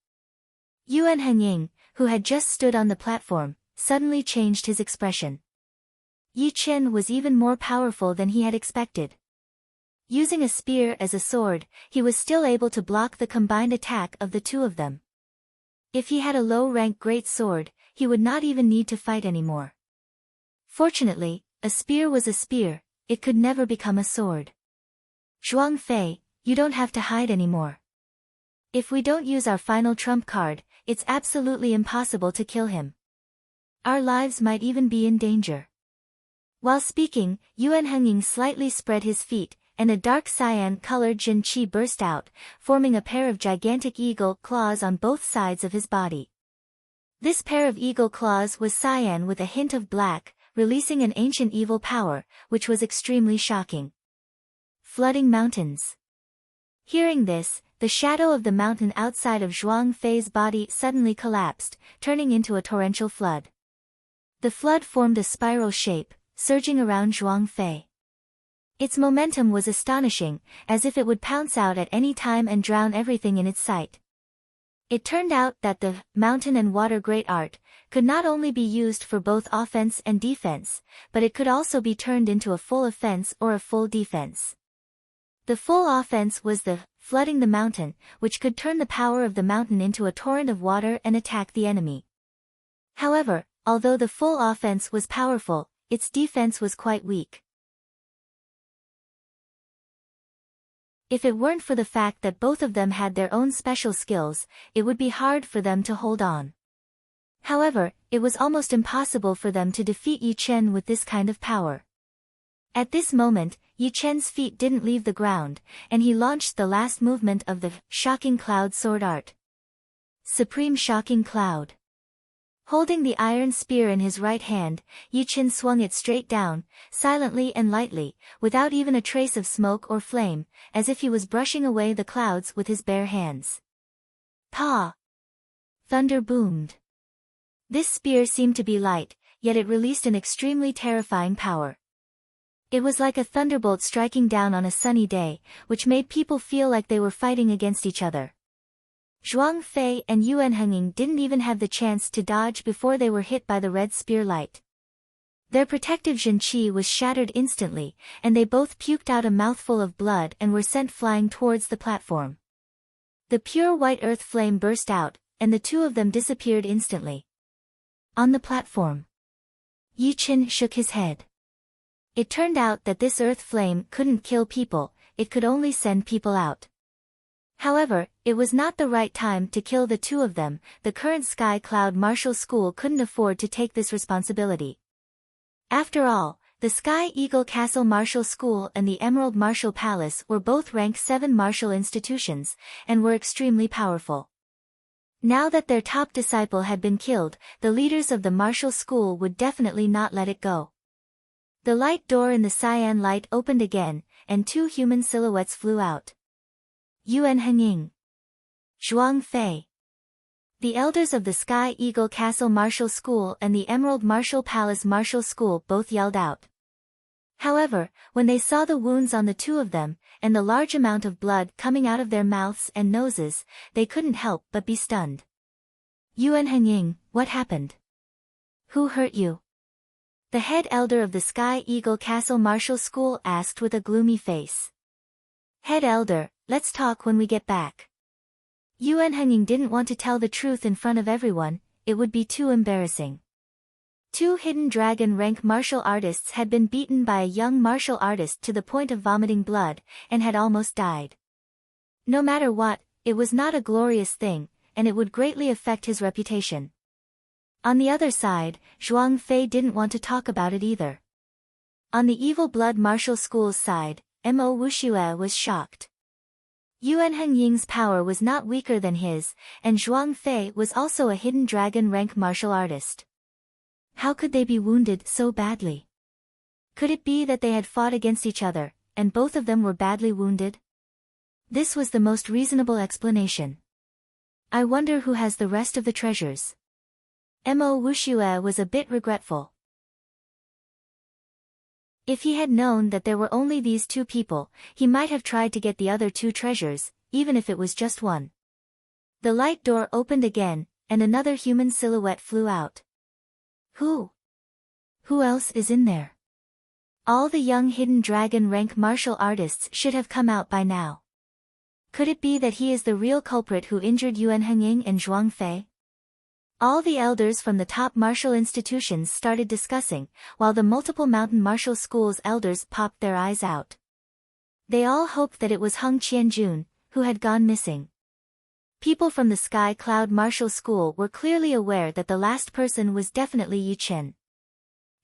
Yuan Hengying, who had just stood on the platform, suddenly changed his expression. Yi Chen was even more powerful than he had expected. Using a spear as a sword, he was still able to block the combined attack of the two of them. If he had a low-rank great sword, he would not even need to fight anymore. Fortunately, a spear was a spear, it could never become a sword. Zhuang Fei, you don't have to hide anymore. If we don't use our final trump card, it's absolutely impossible to kill him. Our lives might even be in danger. While speaking, Yuan Hengying slightly spread his feet, and a dark cyan-colored Zhenqi burst out, forming a pair of gigantic eagle claws on both sides of his body. This pair of eagle claws was cyan with a hint of black, releasing an ancient evil power, which was extremely shocking. Flooding mountains. Hearing this, the shadow of the mountain outside of Zhuang Fei's body suddenly collapsed, turning into a torrential flood. The flood formed a spiral shape, surging around Zhuang Fei. Its momentum was astonishing, as if it would pounce out at any time and drown everything in its sight. It turned out that the mountain and water great art could not only be used for both offense and defense, but it could also be turned into a full offense or a full defense. The full offense was the flooding the mountain, which could turn the power of the mountain into a torrent of water and attack the enemy. However, although the full offense was powerful, its defense was quite weak. If it weren't for the fact that both of them had their own special skills, it would be hard for them to hold on. However, it was almost impossible for them to defeat Yi Chen with this kind of power. At this moment, Yi Chen's feet didn't leave the ground, and he launched the last movement of the Shocking Cloud sword art. Supreme Shocking Cloud. Holding the iron spear in his right hand, Yi Chen swung it straight down, silently and lightly, without even a trace of smoke or flame, as if he was brushing away the clouds with his bare hands. Pa! Thunder boomed. This spear seemed to be light, yet it released an extremely terrifying power. It was like a thunderbolt striking down on a sunny day, which made people feel like they were fighting against each other. Zhuang Fei and Yuan Hengying didn't even have the chance to dodge before they were hit by the red spear light. Their protective Zhenqi was shattered instantly, and they both puked out a mouthful of blood and were sent flying towards the platform. The pure white earth flame burst out, and the two of them disappeared instantly. On the platform, Yi Chen shook his head. It turned out that this earth flame couldn't kill people, it could only send people out. However, it was not the right time to kill the two of them. The current Sky Cloud Martial School couldn't afford to take this responsibility. After all, the Sky Eagle Castle Martial School and the Emerald Martial Palace were both rank 7 martial institutions, and were extremely powerful. Now that their top disciple had been killed, the leaders of the martial school would definitely not let it go. The light door in the cyan light opened again, and 2 human silhouettes flew out. Yuan Hengying, Zhuang Fei. The elders of the Sky Eagle Castle Martial School and the Emerald Martial Palace Martial School both yelled out. However, when they saw the wounds on the two of them, and the large amount of blood coming out of their mouths and noses, they couldn't help but be stunned. Yuan Hengying, what happened? Who hurt you? The head elder of the Sky Eagle Castle Martial School asked with a gloomy face. Head elder, let's talk when we get back. Yuan Hengying didn't want to tell the truth in front of everyone, it would be too embarrassing. 2 hidden dragon rank martial artists had been beaten by a young martial artist to the point of vomiting blood, and had almost died. No matter what, it was not a glorious thing, and it would greatly affect his reputation. On the other side, Zhuang Fei didn't want to talk about it either. On the Evil Blood Martial School's side, Mo Wuxue was shocked. Yuan Hengying's power was not weaker than his, and Zhuang Fei was also a hidden dragon rank martial artist. How could they be wounded so badly? Could it be that they had fought against each other, and both of them were badly wounded? This was the most reasonable explanation. I wonder who has the rest of the treasures. Mo Wuxue was a bit regretful. If he had known that there were only these two people, he might have tried to get the other two treasures, even if it was just one. The light door opened again, and another human silhouette flew out. Who else is in there? All the young hidden dragon rank martial artists should have come out by now. Could it be that he is the real culprit who injured Yuan Hengying and Zhuang Fei? All the elders from the top martial institutions started discussing, while the multiple mountain martial schools elders popped their eyes out. They all hoped that it was Heng Qianjun, who had gone missing. People from the Sky Cloud Martial School were clearly aware that the last person was definitely Yi Chen.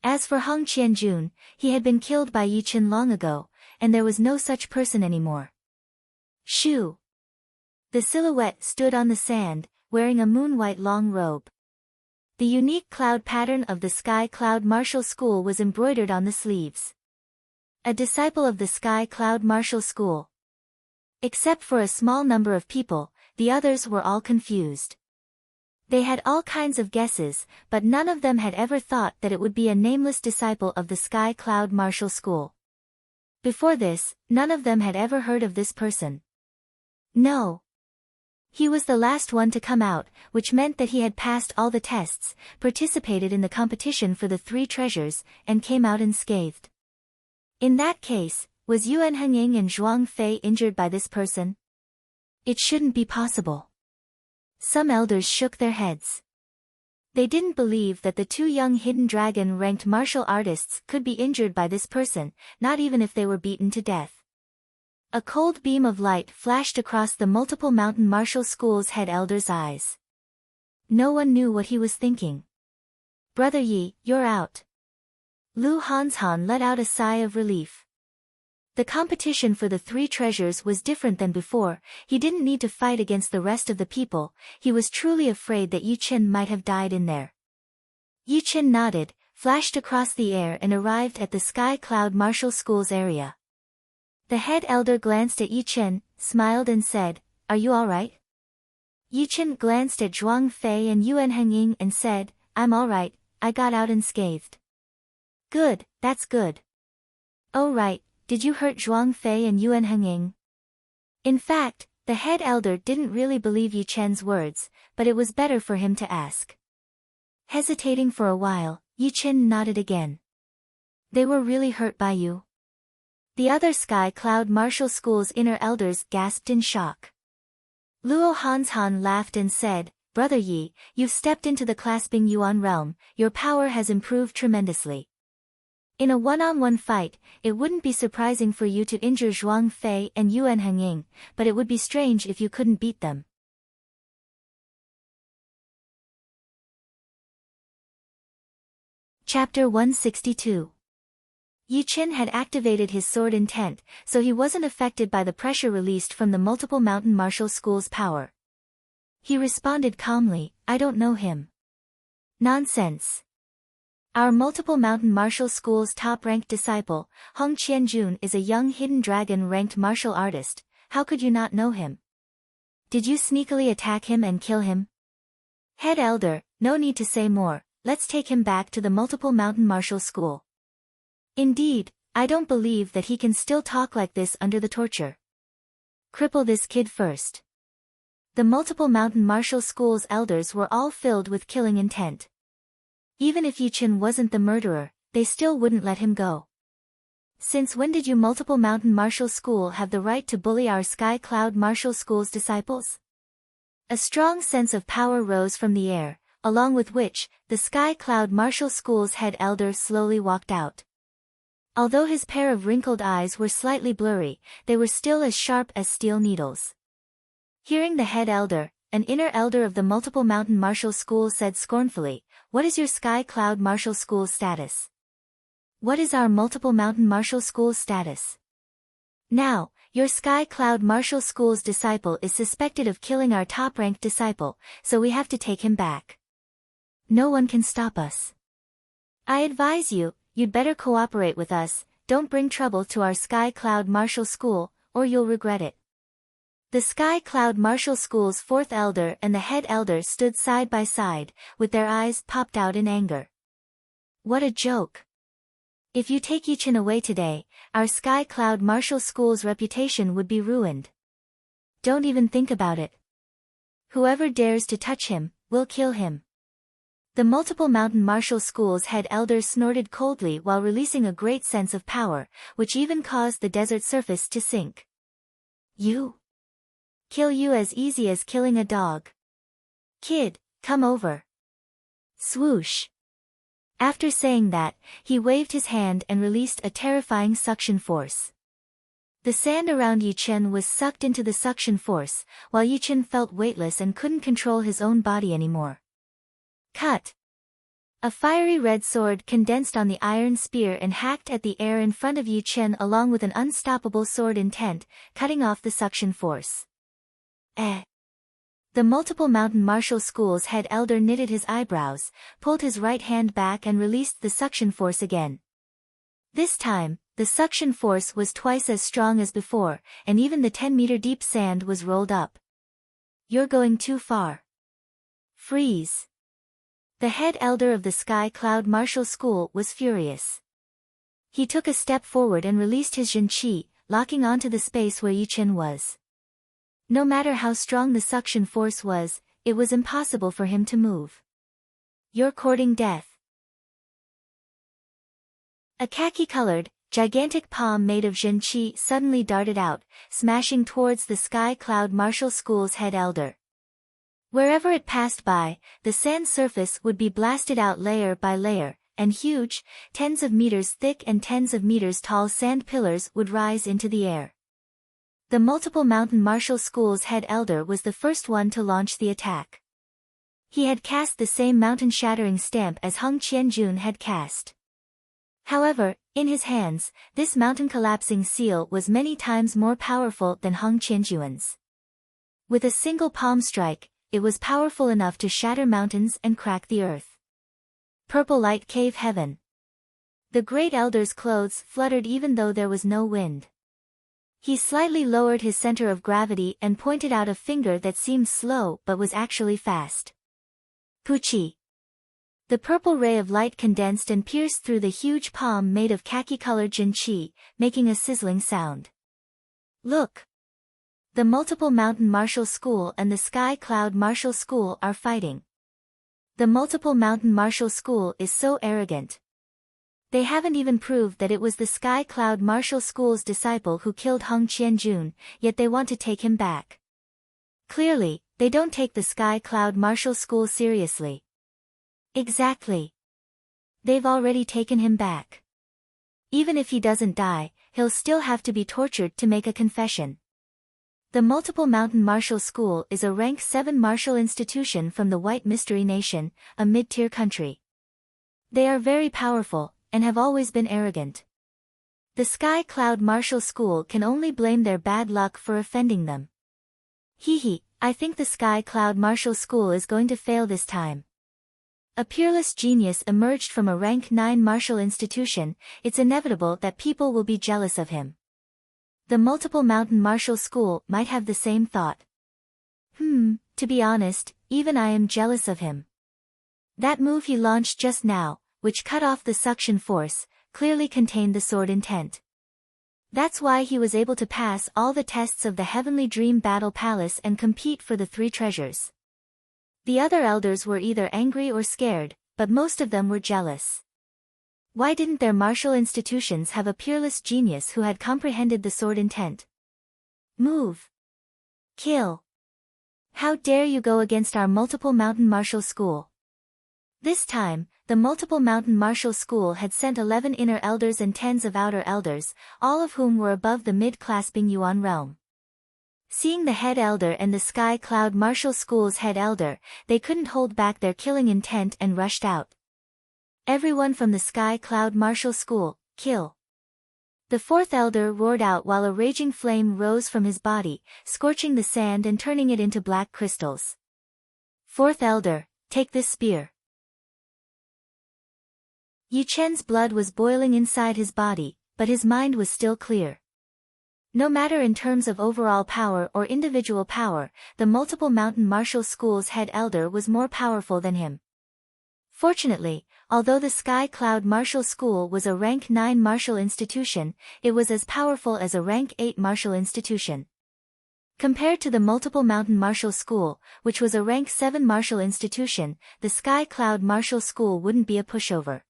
As for Heng Qianjun, he had been killed by Yi Chen long ago, and there was no such person anymore. Shoo! The silhouette stood on the sand, wearing a moon-white long robe. The unique cloud pattern of the Sky Cloud Martial School was embroidered on the sleeves. A disciple of the Sky Cloud Martial School. Except for a small number of people, the others were all confused. They had all kinds of guesses, but none of them had ever thought that it would be a nameless disciple of the Sky Cloud Martial School. Before this, none of them had ever heard of this person. No. He was the last one to come out, which meant that he had passed all the tests, participated in the competition for the 3 treasures, and came out unscathed. In that case, was Yuan Hengying and Zhuang Fei injured by this person? It shouldn't be possible. Some elders shook their heads. They didn't believe that the 2 young hidden dragon-ranked martial artists could be injured by this person, not even if they were beaten to death. A cold beam of light flashed across the multiple mountain martial school's head elder's eyes. No one knew what he was thinking. Brother Yi, you're out. Lu Hanshan let out a sigh of relief. The competition for the 3 treasures was different than before. He didn't need to fight against the rest of the people. He was truly afraid that Yi Chen might have died in there. Yi Chen nodded, flashed across the air and arrived at the Sky Cloud Martial School's area. The head elder glanced at Yi Chen, smiled and said, "Are you all right?" Yi Chen glanced at Zhuang Fei and Yuan Hengying and said, "I'm all right, I got out unscathed." "Good, that's good." "Oh right, did you hurt Zhuang Fei and Yuan Hengying?" In fact, the head elder didn't really believe Yi Chen's words, but it was better for him to ask. Hesitating for a while, Yi Chen nodded again. "They were really hurt by you?" The other Sky Cloud Martial School's inner elders gasped in shock. Luo Hanshan laughed and said, "Brother Yi, you've stepped into the clasping Yuan realm, your power has improved tremendously. In a one-on-one fight, it wouldn't be surprising for you to injure Zhuang Fei and Yuan Hengying, but it would be strange if you couldn't beat them." Chapter 162. Yi Chen had activated his sword intent, so he wasn't affected by the pressure released from the multiple mountain martial school's power. He responded calmly, "I don't know him." "Nonsense. Our multiple mountain martial school's top-ranked disciple, Heng Qianjun, is a young hidden dragon-ranked martial artist. How could you not know him? Did you sneakily attack him and kill him?" "Head elder, no need to say more, let's take him back to the multiple mountain martial school." "Indeed, I don't believe that he can still talk like this under the torture. Cripple this kid first." The multiple mountain martial school's elders were all filled with killing intent. Even if Yi Chen wasn't the murderer, they still wouldn't let him go. "Since when did you multiple mountain martial school have the right to bully our Sky Cloud Martial School's disciples?" A strong sense of power rose from the air, along with which, the Sky Cloud Martial School's head elder slowly walked out. Although his pair of wrinkled eyes were slightly blurry, they were still as sharp as steel needles. Hearing the head elder, an inner elder of the multiple mountain martial school said scornfully, "What is your Sky Cloud Martial School's status?" "What is our multiple mountain martial school's status?" "Now, Your Sky Cloud Martial School's disciple is suspected of killing our top-ranked disciple, so we have to take him back. No one can stop us. I advise you, you'd better cooperate with us, don't bring trouble to our Sky Cloud Martial School, or you'll regret it. The Sky Cloud Martial School's fourth elder and the head elder stood side by side, with their eyes popped out in anger. What a joke. If you take Yichen away today, our Sky Cloud Martial School's reputation would be ruined. Don't even think about it. Whoever dares to touch him, will kill him. The multiple mountain martial school's head elder snorted coldly while releasing a great sense of power, which even caused the desert surface to sink. You? Kill you as easy as killing a dog. Kid, come over. Swoosh. After saying that, he waved his hand and released a terrifying suction force. The sand around Yichen was sucked into the suction force, while Yichen felt weightless and couldn't control his own body anymore. Cut. A fiery red sword condensed on the iron spear and hacked at the air in front of Yichen along with an unstoppable sword intent, cutting off the suction force. The multiple mountain martial school's head elder knitted his eyebrows, pulled his right hand back and released the suction force again. This time, the suction force was twice as strong as before, and even the 10-meter deep sand was rolled up. You're going too far. Freeze. The head elder of the Sky Cloud Martial School was furious. He took a step forward and released his Jin Qi, locking onto the space where Yichen was. No matter how strong the suction force was, it was impossible for him to move. You're courting death. A khaki-colored, gigantic palm made of Jin Qi suddenly darted out, smashing towards the Sky Cloud Martial School's head elder. Wherever it passed by, the sand surface would be blasted out layer by layer, and huge, tens of meters thick and tens of meters tall sand pillars would rise into the air. The multiple mountain martial school's head elder was the first one to launch the attack. He had cast the same mountain-shattering stamp as Hung Qianjun had cast. However, in his hands, this mountain-collapsing seal was many times more powerful than Hung Qianjun's. With a single palm strike, it was powerful enough to shatter mountains and crack the earth. Purple light cave heaven. The great elder's clothes fluttered even though there was no wind. He slightly lowered his center of gravity and pointed out a finger that seemed slow but was actually fast. Puchi. The purple ray of light condensed and pierced through the huge palm made of khaki-colored Jin Qi, making a sizzling sound. Look! The multiple mountain martial school and the Sky Cloud martial school are fighting. The multiple mountain martial school is so arrogant. They haven't even proved that it was the Sky Cloud Martial School's disciple who killed Hung Qianjun, yet they want to take him back. Clearly, they don't take the Sky Cloud Martial School seriously. Exactly. They've already taken him back. Even if he doesn't die, he'll still have to be tortured to make a confession. The Multiple Mountain Martial School is a rank 7 martial institution from the White Mystery Nation, a mid-tier country. They are very powerful, and have always been arrogant. The Sky Cloud Martial School can only blame their bad luck for offending them. I think the Sky Cloud Martial School is going to fail this time. A peerless genius emerged from a rank 9 martial institution, it's inevitable that people will be jealous of him. The Multiple Mountain Martial School might have the same thought. To be honest, even I am jealous of him. That move he launched just now, which cut off the suction force, clearly contained the sword intent. That's why he was able to pass all the tests of the Heavenly Dream Battle Palace and compete for the 3 treasures. The other elders were either angry or scared, but most of them were jealous. Why didn't their martial institutions have a peerless genius who had comprehended the sword intent? Move. Kill. How dare you go against our Multiple Mountain Martial School? This time, the Multiple Mountain Martial School had sent 11 inner elders and tens of outer elders, all of whom were above the mid-class Bingyuan realm. Seeing the head elder and the Sky Cloud Martial School's head elder, they couldn't hold back their killing intent and rushed out. Everyone from the Sky Cloud Martial School, kill. The fourth elder roared out while a raging flame rose from his body, scorching the sand and turning it into black crystals. Fourth elder, take this spear. Yi Chen's blood was boiling inside his body, but his mind was still clear. No matter in terms of overall power or individual power, the multiple mountain martial school's head elder was more powerful than him. Fortunately, although the Sky Cloud Martial School was a rank 9 martial institution, it was as powerful as a rank 8 martial institution. Compared to the Multiple Mountain Martial School, which was a rank 7 martial institution, the Sky Cloud Martial School wouldn't be a pushover.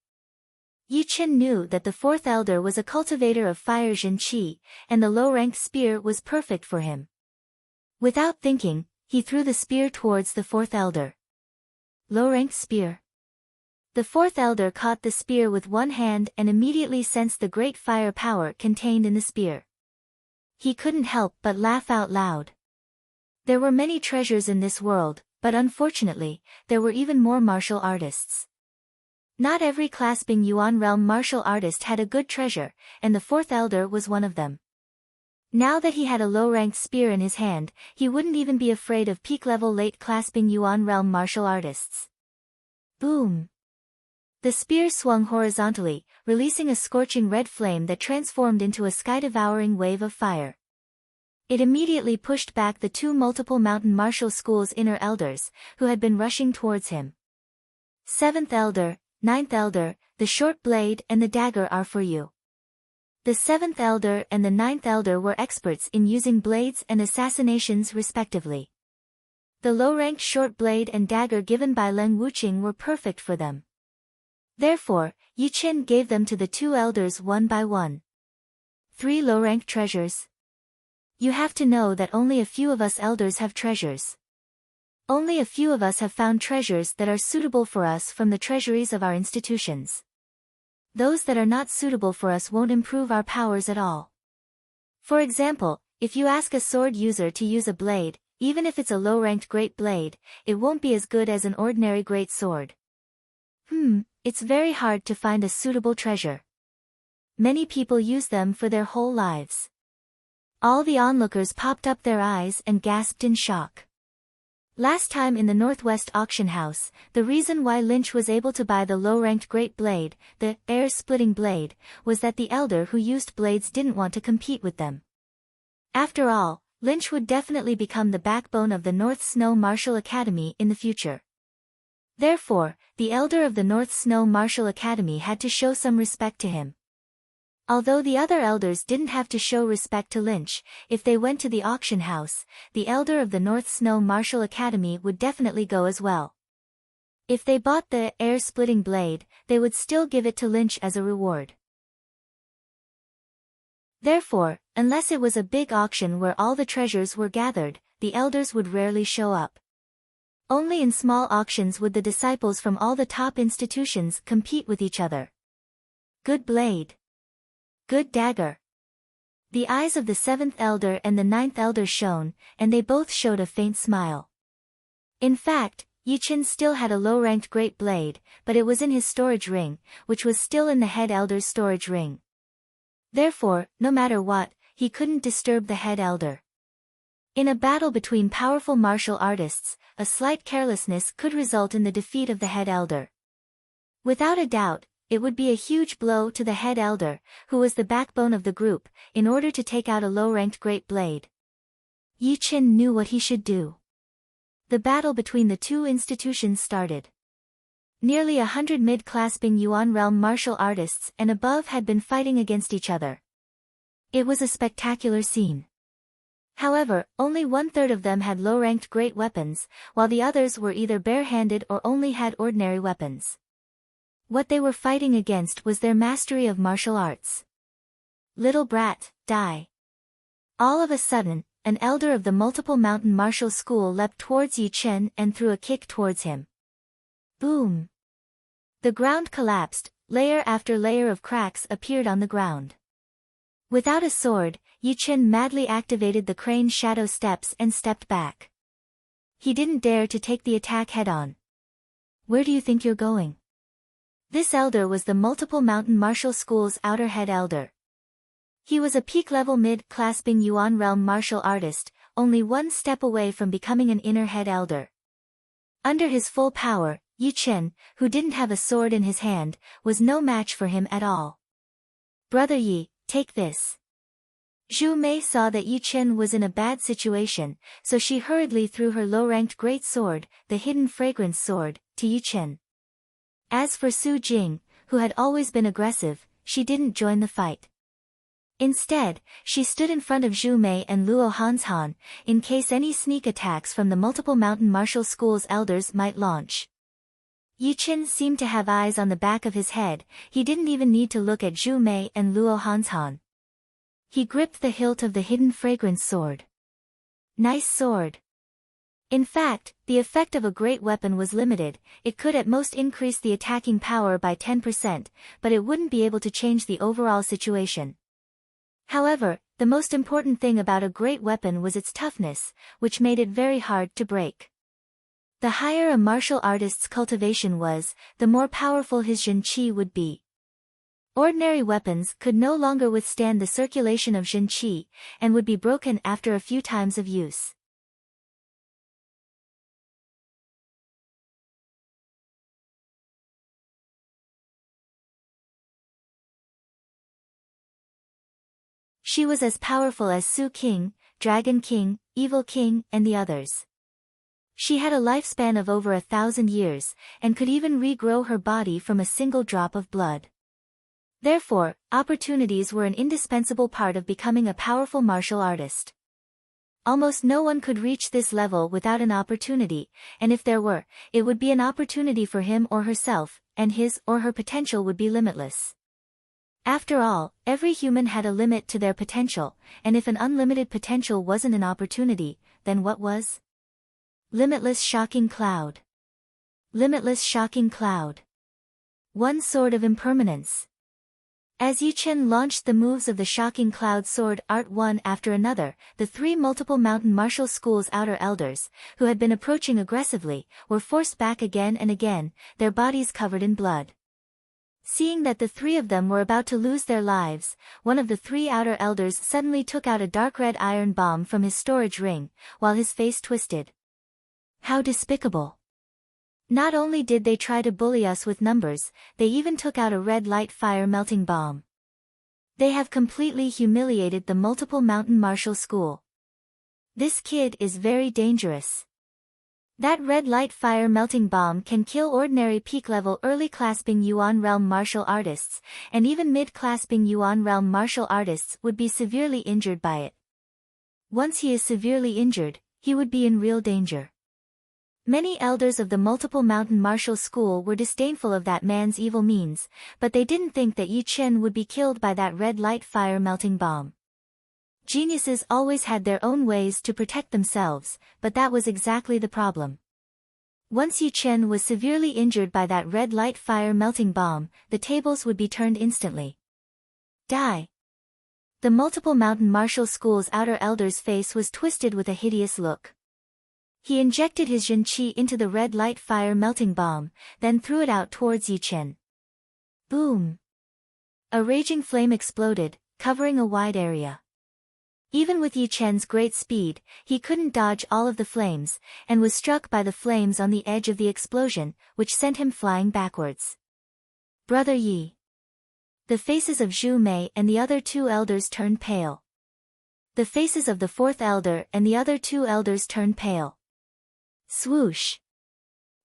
Yi Chen knew that the fourth elder was a cultivator of fire Jin Qi, and the low-ranked spear was perfect for him. Without thinking, he threw the spear towards the fourth elder. Low-ranked spear. The fourth elder caught the spear with one hand and immediately sensed the great fire power contained in the spear. He couldn't help but laugh out loud. There were many treasures in this world, but unfortunately, there were even more martial artists. Not every clasping Yuan realm martial artist had a good treasure, and the fourth elder was one of them. Now that he had a low-ranked spear in his hand, he wouldn't even be afraid of peak-level late clasping Yuan realm martial artists. Boom! The spear swung horizontally, releasing a scorching red flame that transformed into a sky-devouring wave of fire. It immediately pushed back the two multiple mountain martial school's inner elders, who had been rushing towards him. Seventh elder, ninth elder, the short blade and the dagger are for you. The seventh elder and the ninth elder were experts in using blades and assassinations respectively. The low-ranked short blade and dagger given by Leng Wuqing were perfect for them. Therefore, Yi Chen gave them to the two elders one by one. 3 low-ranked treasures. You have to know that only a few of us elders have treasures. Only a few of us have found treasures that are suitable for us from the treasuries of our institutions. Those that are not suitable for us won't improve our powers at all. For example, if you ask a sword user to use a blade, even if it's a low-ranked great blade, it won't be as good as an ordinary great sword. It's very hard to find a suitable treasure. Many people use them for their whole lives. All the onlookers popped up their eyes and gasped in shock. Last time in the Northwest auction house, the reason why Lynch was able to buy the low-ranked great blade, the air-splitting blade, was that the elder who used blades didn't want to compete with them. After all, Lynch would definitely become the backbone of the North Snow Martial Academy in the future. Therefore, the elder of the North Snow Martial Academy had to show some respect to him. Although the other elders didn't have to show respect to Lynch, if they went to the auction house, the elder of the North Snow Martial Academy would definitely go as well. If they bought the air-splitting blade, they would still give it to Lynch as a reward. Therefore, unless it was a big auction where all the treasures were gathered, the elders would rarely show up. Only in small auctions would the disciples from all the top institutions compete with each other. Good blade. Good dagger. The eyes of the seventh elder and the ninth elder shone, and they both showed a faint smile. In fact, Yi Chen still had a low-ranked great blade, but it was in his storage ring, which was still in the head elder's storage ring. Therefore, no matter what, he couldn't disturb the head elder. In a battle between powerful martial artists, a slight carelessness could result in the defeat of the head elder. Without a doubt, it would be a huge blow to the head elder, who was the backbone of the group, in order to take out a low-ranked great blade. Yi Chen knew what he should do. The battle between the two institutions started. Nearly 100 mid-clasping Yuan realm martial artists and above had been fighting against each other. It was a spectacular scene. However, only 1/3 of them had low-ranked great weapons, while the others were either bare-handed or only had ordinary weapons. What they were fighting against was their mastery of martial arts. Little brat, die. All of a sudden, an elder of the multiple mountain martial school leapt towards Yi Chen and threw a kick towards him. Boom! The ground collapsed, layer after layer of cracks appeared on the ground. Without a sword, Yi Chen madly activated the crane shadow steps and stepped back. He didn't dare to take the attack head-on. Where do you think you're going? This elder was the multiple mountain martial school's outer head elder. He was a peak-level mid-clasping Yuan realm martial artist, only one step away from becoming an inner head elder. Under his full power, Yi Chen, who didn't have a sword in his hand, was no match for him at all. "Brother Yi, take this." Zhu Mei saw that Yi Chen was in a bad situation, so she hurriedly threw her low-ranked great sword, the hidden fragrance sword, to Yi Chen. As for Su Jing, who had always been aggressive, she didn't join the fight. Instead, she stood in front of Zhu Mei and Luo Hanshan, in case any sneak attacks from the multiple mountain martial school's elders might launch. Yi Chen seemed to have eyes on the back of his head, he didn't even need to look at Zhu Mei and Luo Hanshan. He gripped the hilt of the hidden fragrance sword. Nice sword. In fact, the effect of a great weapon was limited, it could at most increase the attacking power by 10%, but it wouldn't be able to change the overall situation. However, the most important thing about a great weapon was its toughness, which made it very hard to break. The higher a martial artist's cultivation was, the more powerful his Zhen Qi would be. Ordinary weapons could no longer withstand the circulation of Zhen Qi, and would be broken after a few times of use. She was as powerful as Su King, Dragon King, Evil King, and the others. She had a lifespan of over 1,000 years, and could even regrow her body from a single drop of blood. Therefore, opportunities were an indispensable part of becoming a powerful martial artist. Almost no one could reach this level without an opportunity, and if there were, it would be an opportunity for him or herself, and his or her potential would be limitless. After all, every human had a limit to their potential, and if an unlimited potential wasn't an opportunity, then what was? Limitless shocking cloud. Limitless shocking cloud. One sword of impermanence. As Yi Chen launched the moves of the shocking cloud sword art one after another, the three multiple mountain martial school's outer elders, who had been approaching aggressively, were forced back again and again, their bodies covered in blood. Seeing that the three of them were about to lose their lives, one of the three outer elders suddenly took out a dark red iron bomb from his storage ring, while his face twisted. How despicable! Not only did they try to bully us with numbers, they even took out a red light fire melting bomb. They have completely humiliated the multiple mountain martial school. This kid is very dangerous. That red light fire melting bomb can kill ordinary peak-level early-clasping Yuan realm martial artists, and even mid-clasping Yuan realm martial artists would be severely injured by it. Once he is severely injured, he would be in real danger. Many elders of the multiple mountain martial school were disdainful of that man's evil means, but they didn't think that Yi Chen would be killed by that red light fire melting bomb. Geniuses always had their own ways to protect themselves, but that was exactly the problem. Once Yi Chen was severely injured by that red light fire melting bomb, the tables would be turned instantly. Die! The multiple mountain martial school's outer elder's face was twisted with a hideous look. He injected his Zhen Qi into the red light fire melting bomb, then threw it out towards Yi Chen. Boom! A raging flame exploded, covering a wide area. Even with Yi Chen's great speed, he couldn't dodge all of the flames, and was struck by the flames on the edge of the explosion, which sent him flying backwards. Brother Yi. The faces of Zhu Mei and the other two elders turned pale. The faces of the fourth elder and the other two elders turned pale. Swoosh!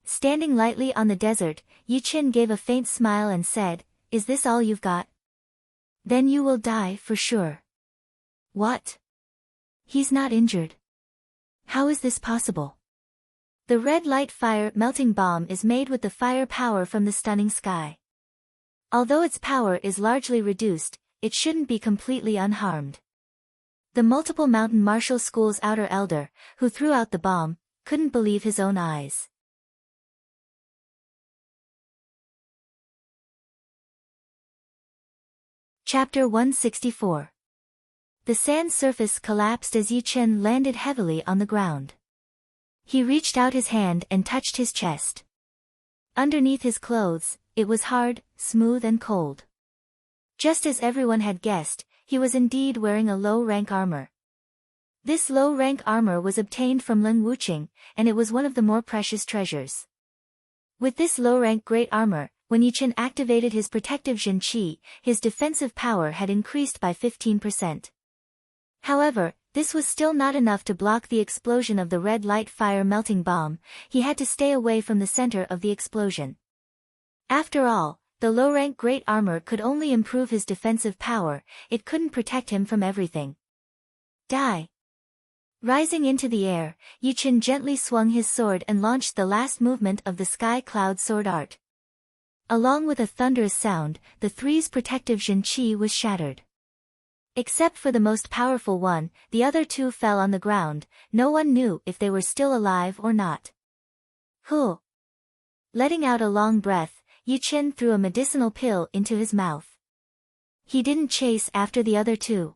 Standing lightly on the desert, Yi Chen gave a faint smile and said, "Is this all you've got? Then you will die for sure." What? He's not injured. How is this possible? The red light fire melting bomb is made with the fire power from the stunning sky. Although its power is largely reduced, it shouldn't be completely unharmed. The multiple mountain martial school's outer elder, who threw out the bomb, couldn't believe his own eyes. Chapter 164. The sand surface collapsed as Yi Chen landed heavily on the ground. He reached out his hand and touched his chest. Underneath his clothes, it was hard, smooth and cold. Just as everyone had guessed, he was indeed wearing a low-rank armor. This low-rank armor was obtained from Ling Wuqing, and it was one of the more precious treasures. With this low-rank great armor, when Yichen activated his protective Jin Qi, his defensive power had increased by 15%. However, this was still not enough to block the explosion of the red light fire melting bomb. He had to stay away from the center of the explosion. After all, the low-rank great armor could only improve his defensive power, it couldn't protect him from everything. Die! Rising into the air, Yichen gently swung his sword and launched the last movement of the Sky Cloud sword art. Along with a thunderous sound, the three's protective Jin Qi was shattered. Except for the most powerful one, the other two fell on the ground. No one knew if they were still alive or not. Huh! Letting out a long breath, Yichen threw a medicinal pill into his mouth. He didn't chase after the other two.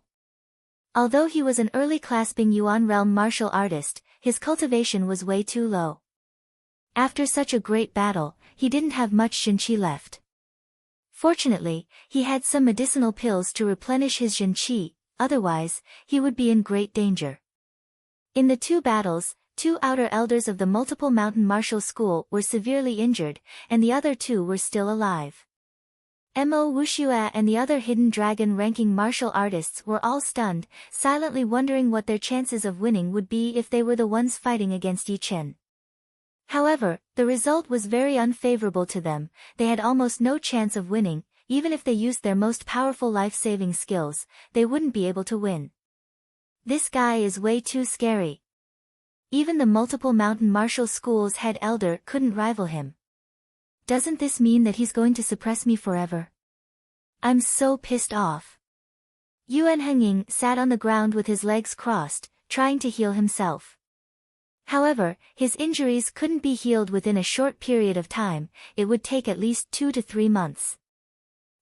Although he was an early clasping Yuan realm martial artist, his cultivation was way too low. After such a great battle, he didn't have much Jin Qi left. Fortunately, he had some medicinal pills to replenish his Jin Qi, otherwise, he would be in great danger. In the two battles, two outer elders of the multiple mountain martial school were severely injured, and the other two were still alive. Mo Wuxue and the other hidden dragon ranking martial artists were all stunned, silently wondering what their chances of winning would be if they were the ones fighting against Yichen. However, the result was very unfavorable to them. They had almost no chance of winning. Even if they used their most powerful life-saving skills, they wouldn't be able to win. This guy is way too scary. Even the multiple mountain martial school's head elder couldn't rival him. Doesn't this mean that he's going to suppress me forever? I'm so pissed off. Yuan Hengying sat on the ground with his legs crossed, trying to heal himself. However, his injuries couldn't be healed within a short period of time. It would take at least 2 to 3 months.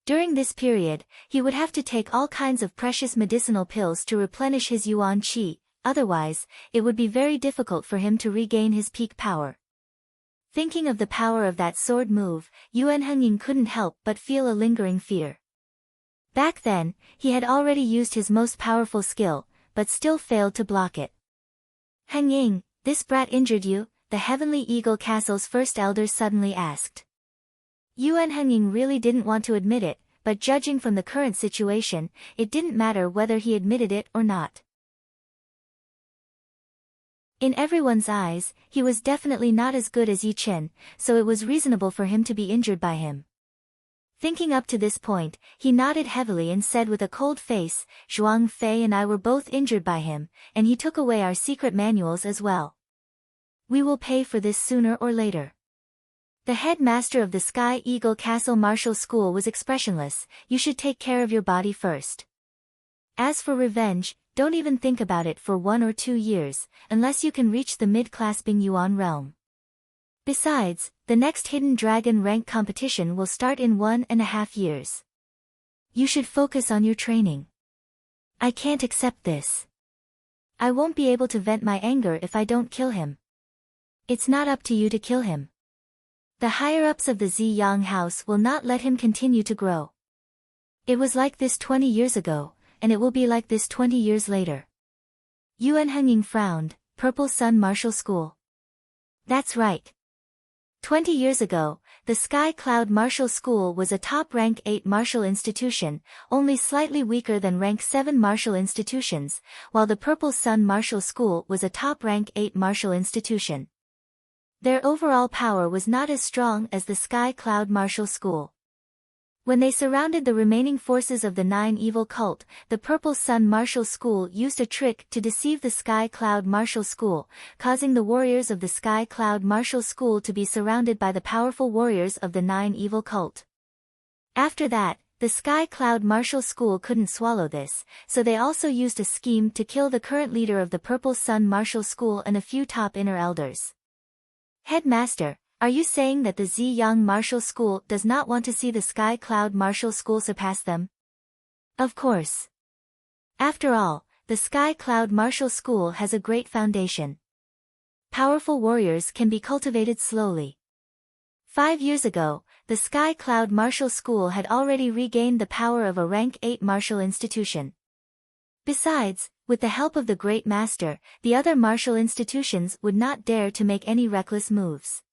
During this period, he would have to take all kinds of precious medicinal pills to replenish his Yuan Qi, otherwise, it would be very difficult for him to regain his peak power. Thinking of the power of that sword move, Yuan Hengying couldn't help but feel a lingering fear. Back then, he had already used his most powerful skill, but still failed to block it. Hengying, this brat injured you? The Heavenly Eagle Castle's first elder suddenly asked. Yuan Hengying really didn't want to admit it, but judging from the current situation, it didn't matter whether he admitted it or not. In everyone's eyes, he was definitely not as good as Yichen, so it was reasonable for him to be injured by him. Thinking up to this point, he nodded heavily and said with a cold face, Zhuang Fei and I were both injured by him, and he took away our secret manuals as well. We will pay for this sooner or later. The headmaster of the Sky Eagle Castle Martial School was expressionless. You should take care of your body first. As for revenge, don't even think about it for 1 or 2 years, unless you can reach the mid-class Bing Yuan realm. Besides, the next hidden dragon rank competition will start in 1.5 years. You should focus on your training. I can't accept this. I won't be able to vent my anger if I don't kill him. It's not up to you to kill him. The higher-ups of the Ziyang house will not let him continue to grow. It was like this 20 years ago, and it will be like this 20 years later. Yuan Hengying frowned. Purple Sun Martial School. That's right. 20 years ago, the Sky Cloud Martial School was a top rank 8 martial institution, only slightly weaker than rank 7 martial institutions, while the Purple Sun Martial School was a top rank 8 martial institution. Their overall power was not as strong as the Sky Cloud Martial School. When they surrounded the remaining forces of the 9 evil cult, the Purple Sun Martial School used a trick to deceive the Sky Cloud Martial School, causing the warriors of the Sky Cloud Martial School to be surrounded by the powerful warriors of the 9 evil cult. After that, the Sky Cloud Martial School couldn't swallow this, so they also used a scheme to kill the current leader of the Purple Sun Martial School and a few top inner elders. Headmaster, are you saying that the Ziyang Martial School does not want to see the Sky Cloud Martial School surpass them? Of course. After all, the Sky Cloud Martial School has a great foundation. Powerful warriors can be cultivated slowly. 5 years ago, the Sky Cloud Martial School had already regained the power of a rank 8 martial institution. Besides, with the help of the great master, the other martial institutions would not dare to make any reckless moves.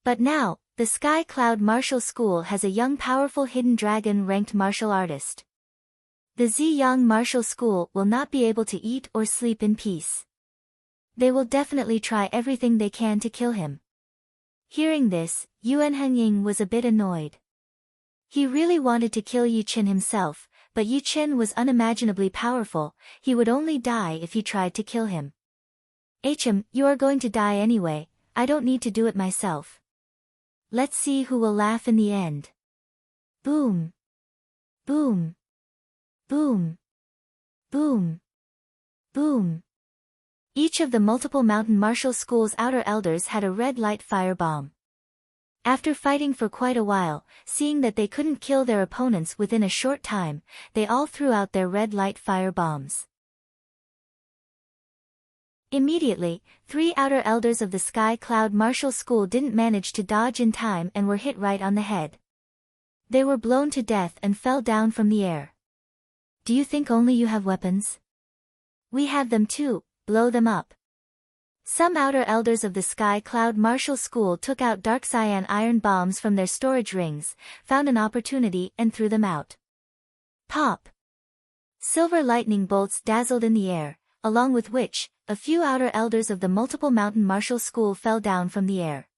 But now, the Sky Cloud Martial School has a young powerful hidden dragon-ranked martial artist. The Ziyang Martial School will not be able to eat or sleep in peace. They will definitely try everything they can to kill him. Hearing this, Yuan Hengying was a bit annoyed. He really wanted to kill Yu Qin himself, but Yu Qin was unimaginably powerful. He would only die if he tried to kill him. You are going to die anyway, I don't need to do it myself. Let's see who will laugh in the end. Boom. Boom. Boom. Boom. Boom. Each of the multiple mountain martial school's outer elders had a red light fire bomb. After fighting for quite a while, seeing that they couldn't kill their opponents within a short time, they all threw out their red light fire bombs. Immediately, 3 outer elders of the Sky Cloud Martial School didn't manage to dodge in time and were hit right on the head. They were blown to death and fell down from the air. Do you think only you have weapons? We have them too, blow them up. Some outer elders of the Sky Cloud Martial School took out dark cyan iron bombs from their storage rings, found an opportunity and threw them out. Pop! Silver lightning bolts dazzled in the air, along with which, a few outer elders of the multiple mountain martial school fell down from the air.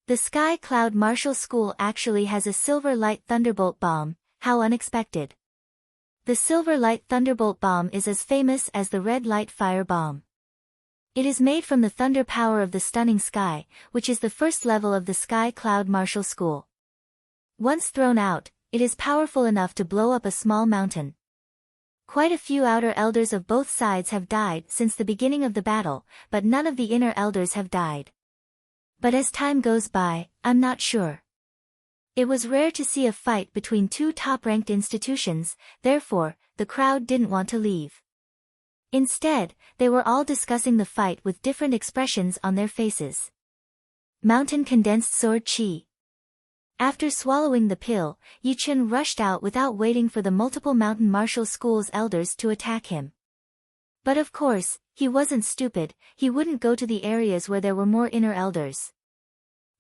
The Sky Cloud Martial School actually has a silver light thunderbolt bomb, how unexpected. The silver light thunderbolt bomb is as famous as the red light fire bomb. It is made from the thunder power of the stunning sky, which is the first level of the Sky Cloud Martial School. Once thrown out, it is powerful enough to blow up a small mountain. Quite a few outer elders of both sides have died since the beginning of the battle, but none of the inner elders have died. But as time goes by, I'm not sure. It was rare to see a fight between 2 top-ranked institutions, therefore, the crowd didn't want to leave. Instead, they were all discussing the fight with different expressions on their faces. Mountain Condensed Sword Chi. After swallowing the pill, Yu Qin rushed out without waiting for the multiple mountain martial school's elders to attack him. But of course, he wasn't stupid, he wouldn't go to the areas where there were more inner elders.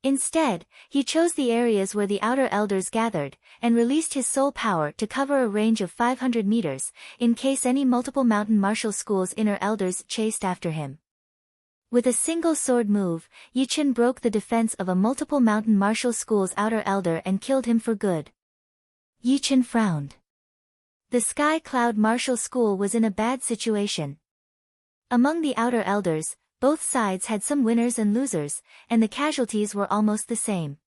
Instead, he chose the areas where the outer elders gathered, and released his soul power to cover a range of 500 meters, in case any multiple mountain martial school's inner elders chased after him. With a single sword move, Yu Qin broke the defense of a multiple mountain martial school's outer elder and killed him for good. Yu Qin frowned. The Sky Cloud Martial School was in a bad situation. Among the outer elders, both sides had some winners and losers, and the casualties were almost the same.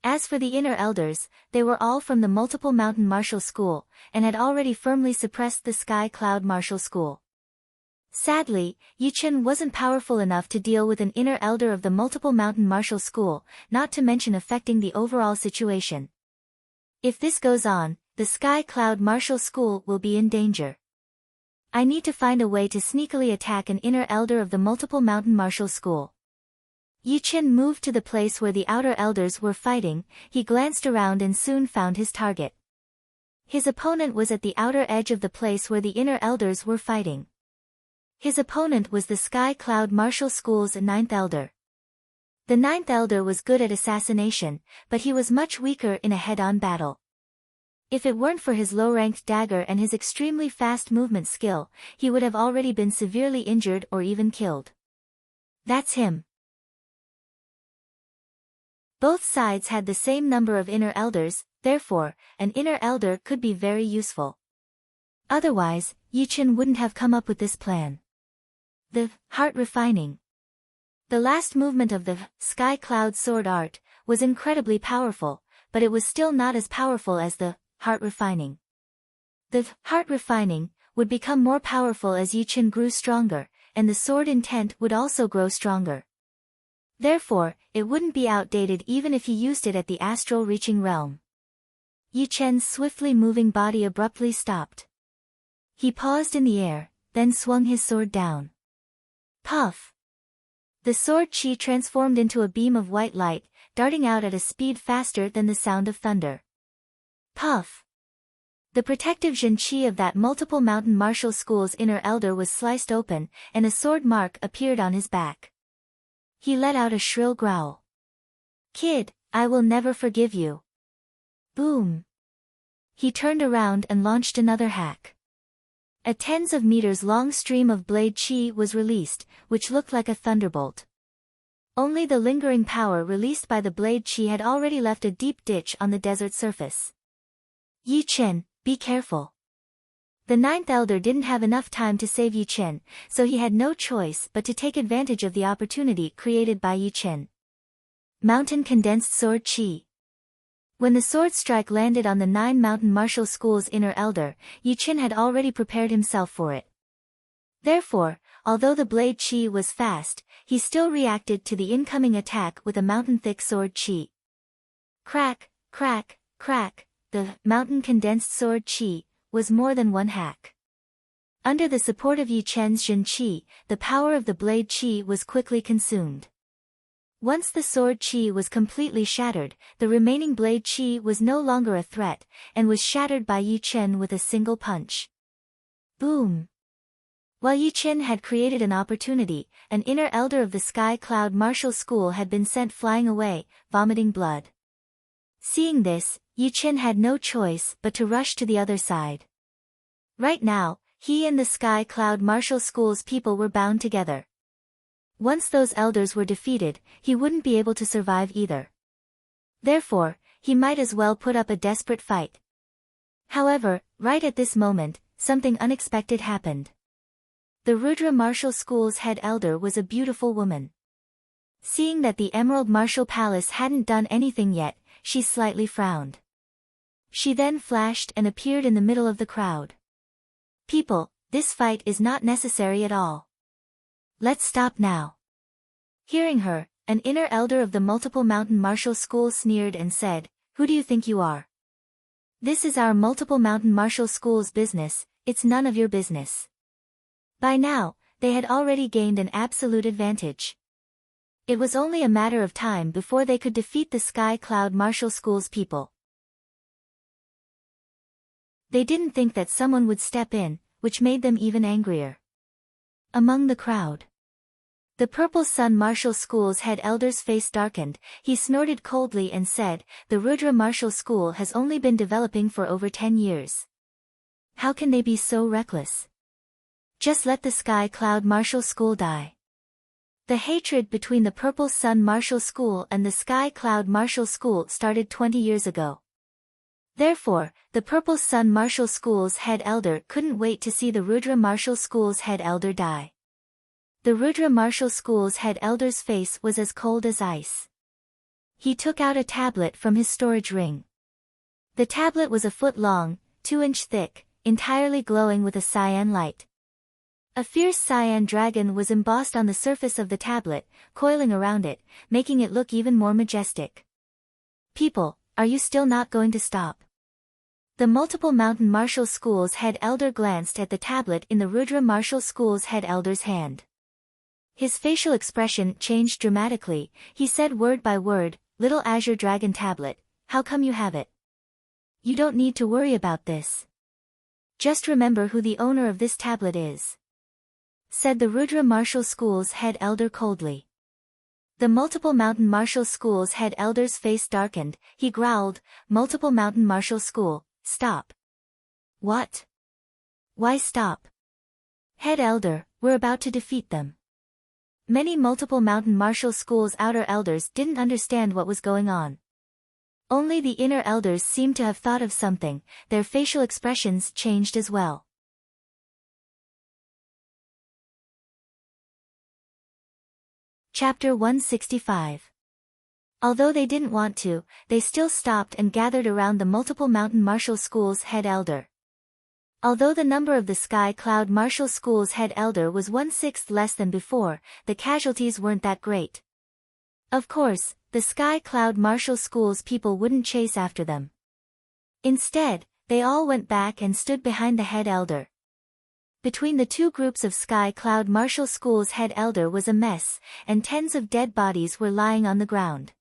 As for the inner elders, they were all from the multiple mountain martial school, and had already firmly suppressed the Sky Cloud Martial School. Sadly, Yu Qin wasn't powerful enough to deal with an inner elder of the multiple mountain martial school, not to mention affecting the overall situation. If this goes on, the Sky Cloud Martial School will be in danger. I need to find a way to sneakily attack an inner elder of the multiple mountain martial school. Yu Qin moved to the place where the outer elders were fighting. He glanced around and soon found his target. His opponent was at the outer edge of the place where the inner elders were fighting. His opponent was the Sky Cloud Martial School's 9th elder. The 9th elder was good at assassination, but he was much weaker in a head-on battle. If it weren't for his low-ranked dagger and his extremely fast movement skill, he would have already been severely injured or even killed. That's him. Both sides had the same number of inner elders, therefore, an inner elder could be very useful. Otherwise, Yu Qin wouldn't have come up with this plan. The heart refining. The last movement of the Sky Cloud Sword Art was incredibly powerful, but it was still not as powerful as the heart refining. The heart refining would become more powerful as Yu Qin grew stronger, and the sword intent would also grow stronger. Therefore, it wouldn't be outdated even if he used it at the astral reaching realm. Yu Qin's swiftly moving body abruptly stopped. He paused in the air, then swung his sword down. Puff! The sword chi transformed into a beam of white light, darting out at a speed faster than the sound of thunder. Puff! The protective Zhenqi of that multiple mountain martial school's inner elder was sliced open, and a sword mark appeared on his back. He let out a shrill growl. "Kid, I will never forgive you." Boom! He turned around and launched another hack. A tens of meters long stream of blade chi was released, which looked like a thunderbolt. Only the lingering power released by the blade chi had already left a deep ditch on the desert surface. "Yi Chen, be careful." The ninth elder didn't have enough time to save Yi Chen, so he had no choice but to take advantage of the opportunity created by Yi Chen. Mountain Condensed Sword Chi. When the sword strike landed on the 9 mountain martial school's inner elder, Yi Chen had already prepared himself for it. Therefore, although the blade chi was fast, he still reacted to the incoming attack with a mountain-thick sword chi. Crack, crack, crack, the mountain condensed sword chi was more than one hack. Under the support of Yi Chen's Zhenqi, the power of the blade chi was quickly consumed. Once the sword chi was completely shattered, the remaining blade chi was no longer a threat, and was shattered by Yi Chen with a single punch. Boom! While Yi Chen had created an opportunity, an inner elder of the Sky Cloud Martial School had been sent flying away, vomiting blood. Seeing this, Yi Chen had no choice but to rush to the other side. Right now, he and the Sky Cloud Martial School's people were bound together. Once those elders were defeated, he wouldn't be able to survive either. Therefore, he might as well put up a desperate fight. However, right at this moment, something unexpected happened. The Rudra Martial School's head elder was a beautiful woman. Seeing that the Emerald Martial Palace hadn't done anything yet, she slightly frowned. She then flashed and appeared in the middle of the crowd. "People, this fight is not necessary at all. Let's stop now." Hearing her, an inner elder of the Multiple Mountain Martial School sneered and said, "Who do you think you are? This is our Multiple Mountain Martial School's business, it's none of your business." By now, they had already gained an absolute advantage. It was only a matter of time before they could defeat the Sky Cloud Martial School's people. They didn't think that someone would step in, which made them even angrier. Among the crowd, the Purple Sun Martial School's head elder's face darkened. He snorted coldly and said, "The Rudra Martial School has only been developing for over 10 years. How can they be so reckless? Just let the Sky Cloud Martial School die." The hatred between the Purple Sun Martial School and the Sky Cloud Martial School started 20 years ago. Therefore, the Purple Sun Martial School's head elder couldn't wait to see the Rudra Martial School's head elder die. The Rudra Martial School's head elder's face was as cold as ice. He took out a tablet from his storage ring. The tablet was a foot long, 2-inch thick, entirely glowing with a cyan light. A fierce cyan dragon was embossed on the surface of the tablet, coiling around it, making it look even more majestic. "People, are you still not going to stop?" The Multiple Mountain Martial School's head elder glanced at the tablet in the Rudra Martial School's head elder's hand. His facial expression changed dramatically. He said word by word, "Little Azure Dragon Tablet, how come you have it? You don't need to worry about this. Just remember who the owner of this tablet is," said the Rudra Martial School's head elder coldly. The Multiple Mountain Martial School's head elder's face darkened. He growled, "Multiple Mountain Martial School, stop." "What? Why stop?" "Head elder, we're about to defeat them." Many Multiple Mountain Martial School's outer elders didn't understand what was going on. Only the inner elders seemed to have thought of something. Their facial expressions changed as well. Chapter 165. Although they didn't want to, they still stopped and gathered around the Multiple Mountain Martial School's head elder. Although the number of the Sky Cloud Martial School's head elder was 1/6 less than before, the casualties weren't that great. Of course, the Sky Cloud Martial School's people wouldn't chase after them. Instead, they all went back and stood behind the head elder. Between the two groups of Sky Cloud Martial School's head elder was a mess, and tens of dead bodies were lying on the ground.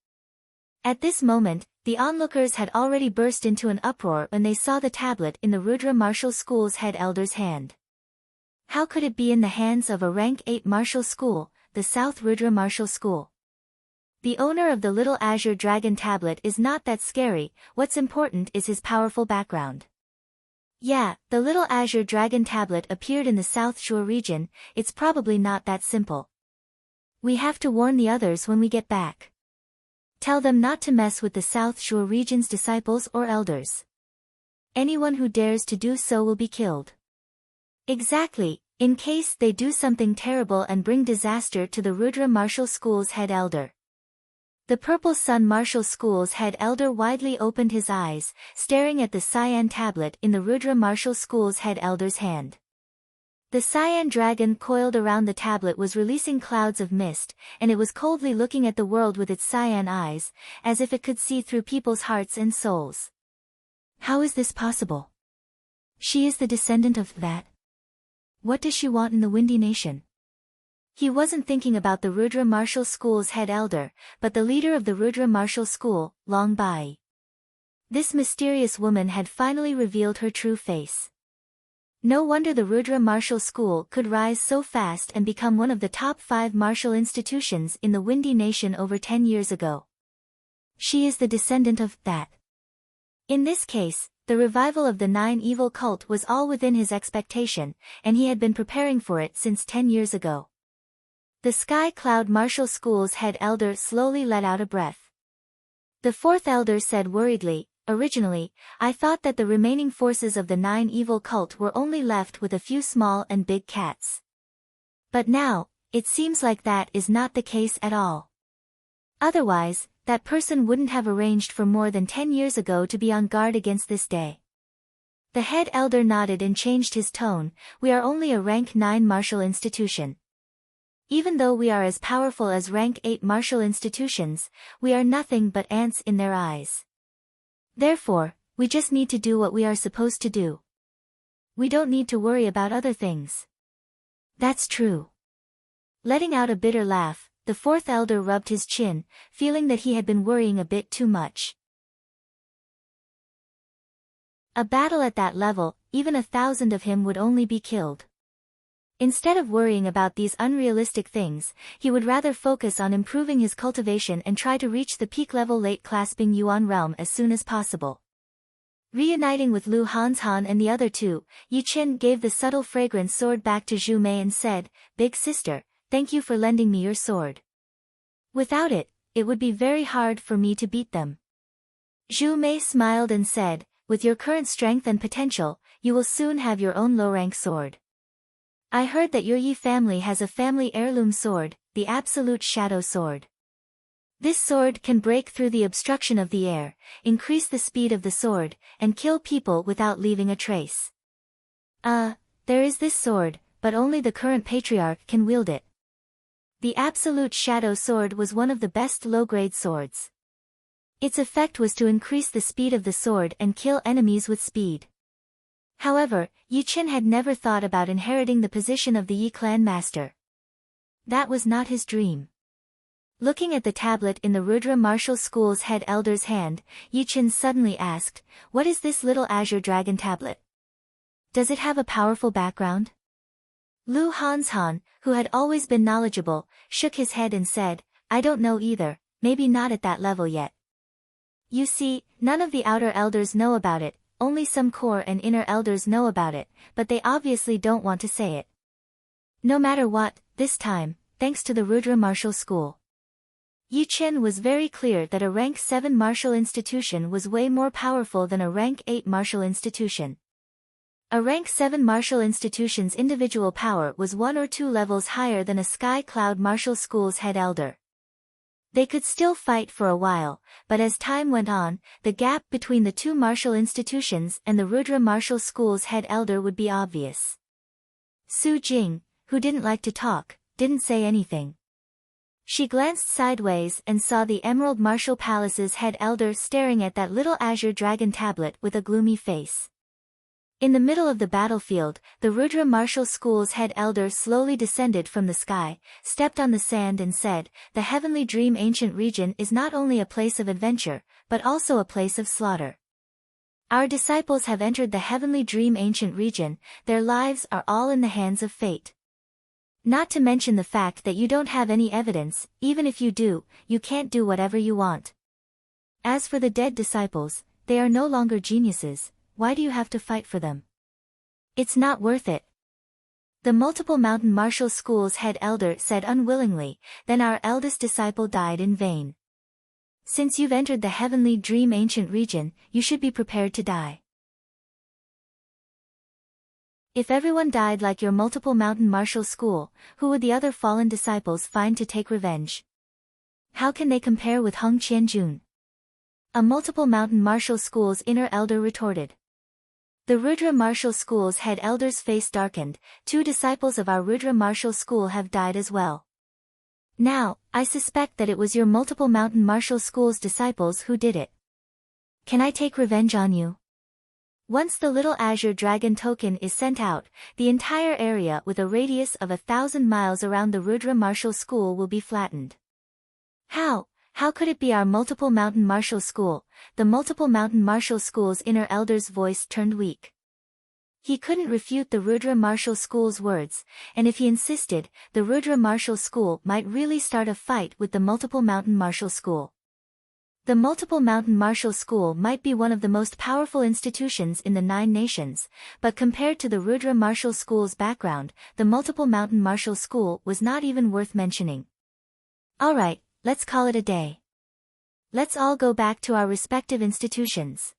At this moment, The onlookers had already burst into an uproar when they saw the tablet in the Rudra martial school's head elder's hand. How could it be in the hands of a rank 8 martial school, the South Rudra martial school? The owner of the little azure dragon tablet is not that scary, what's important is his powerful background. Yeah, the little azure dragon tablet appeared in the South Shore region, it's probably not that simple. We have to warn the others when we get back. Tell them not to mess with the South Shore region's disciples or elders. Anyone who dares to do so will be killed. Exactly, in case they do something terrible and bring disaster to the Rudra martial school's head elder. The Purple Sun martial school's head elder widely opened his eyes, staring at the cyan tablet in the Rudra martial school's head elder's hand. The cyan dragon coiled around the tablet was releasing clouds of mist, and it was coldly looking at the world with its cyan eyes, as if it could see through people's hearts and souls. How is this possible? She is the descendant of that. What does she want in the Windy Nation? He wasn't thinking about the Rudra martial school's head elder, but the leader of the Rudra martial school, Long Bai. This mysterious woman had finally revealed her true face. No wonder the Rudra martial school could rise so fast and become one of the top 5 martial institutions in the Windy Nation over 10 years ago. She is the descendant of that. In this case, the revival of the 9 evil cult was all within his expectation, and he had been preparing for it since 10 years ago. The Sky Cloud martial school's head elder slowly let out a breath. The 4th elder said worriedly, originally, I thought that the remaining forces of the 9 evil cult were only left with a few small and big cats. But now, it seems like that is not the case at all. Otherwise, that person wouldn't have arranged for more than 10 years ago to be on guard against this day. The head elder nodded and changed his tone, we are only a rank 9 martial institution. Even though we are as powerful as rank 8 martial institutions, we are nothing but ants in their eyes. Therefore, we just need to do what we are supposed to do. We don't need to worry about other things. That's true. Letting out a bitter laugh, the 4th elder rubbed his chin, feeling that he had been worrying a bit too much. A battle at that level, even 1,000 of him would only be killed. Instead of worrying about these unrealistic things, he would rather focus on improving his cultivation and try to reach the peak level late clasping Yuan realm as soon as possible. Reuniting with Lu Hanshan and the other two, Yi Qin gave the subtle fragrant sword back to Zhu Mei and said, Big sister, thank you for lending me your sword. Without it, it would be very hard for me to beat them. Zhu Mei smiled and said, with your current strength and potential, you will soon have your own low-rank sword. I heard that your Yi family has a family heirloom sword, the Absolute Shadow Sword. This sword can break through the obstruction of the air, increase the speed of the sword, and kill people without leaving a trace. There is this sword, but only the current patriarch can wield it. The Absolute Shadow Sword was one of the best low-grade swords. Its effect was to increase the speed of the sword and kill enemies with speed. However, Yi Qin had never thought about inheriting the position of the Yi clan master. That was not his dream. Looking at the tablet in the Rudra martial school's head elder's hand, Yi Qin suddenly asked, what is this little azure dragon tablet? Does it have a powerful background? Lu Hanshan, who had always been knowledgeable, shook his head and said, I don't know either, maybe not at that level yet. You see, none of the outer elders know about it, only some core and inner elders know about it, but they obviously don't want to say it. No matter what, this time, thanks to the Rudra martial school. Yi Qin was very clear that a rank 7 martial institution was way more powerful than a rank 8 martial institution. A rank 7 martial institution's individual power was 1 or 2 levels higher than a Sky Cloud martial school's head elder. They could still fight for a while, but as time went on, the gap between the 2 martial institutions and the Rudra martial school's head elder would be obvious. Su Jing, who didn't like to talk, didn't say anything. She glanced sideways and saw the Emerald Martial Palace's head elder staring at that little azure dragon tablet with a gloomy face. In the middle of the battlefield, the Rudra martial school's head elder slowly descended from the sky, stepped on the sand and said, "The heavenly dream ancient region is not only a place of adventure, but also a place of slaughter. Our disciples have entered the heavenly dream ancient region, their lives are all in the hands of fate. Not to mention the fact that you don't have any evidence, even if you do, you can't do whatever you want. As for the dead disciples, they are no longer geniuses, why do you have to fight for them? It's not worth it." The multiple mountain martial school's head elder said unwillingly, "Then our eldest disciple died in vain. Since you've entered the heavenly dream ancient region, you should be prepared to die. If everyone died like your multiple mountain martial school, who would the other fallen disciples find to take revenge? How can they compare with Hung Qianjun?" A multiple mountain martial school's inner elder retorted. The Rudra martial school's head elder's face darkened. "2 disciples of our Rudra martial school have died as well. Now, I suspect that it was your multiple mountain martial school's disciples who did it. Can I take revenge on you?" Once the little azure dragon token is sent out, the entire area with a radius of 1,000 miles around the Rudra martial school will be flattened. How could it be our multiple mountain martial school? The multiple mountain martial school's inner elder's voice turned weak. He couldn't refute the Rudra martial school's words, and if he insisted, the Rudra martial school might really start a fight with the multiple mountain martial school. The multiple mountain martial school might be one of the most powerful institutions in the 9 nations, but compared to the Rudra martial school's background, the multiple mountain martial school was not even worth mentioning. Alright, let's call it a day. Let's all go back to our respective institutions.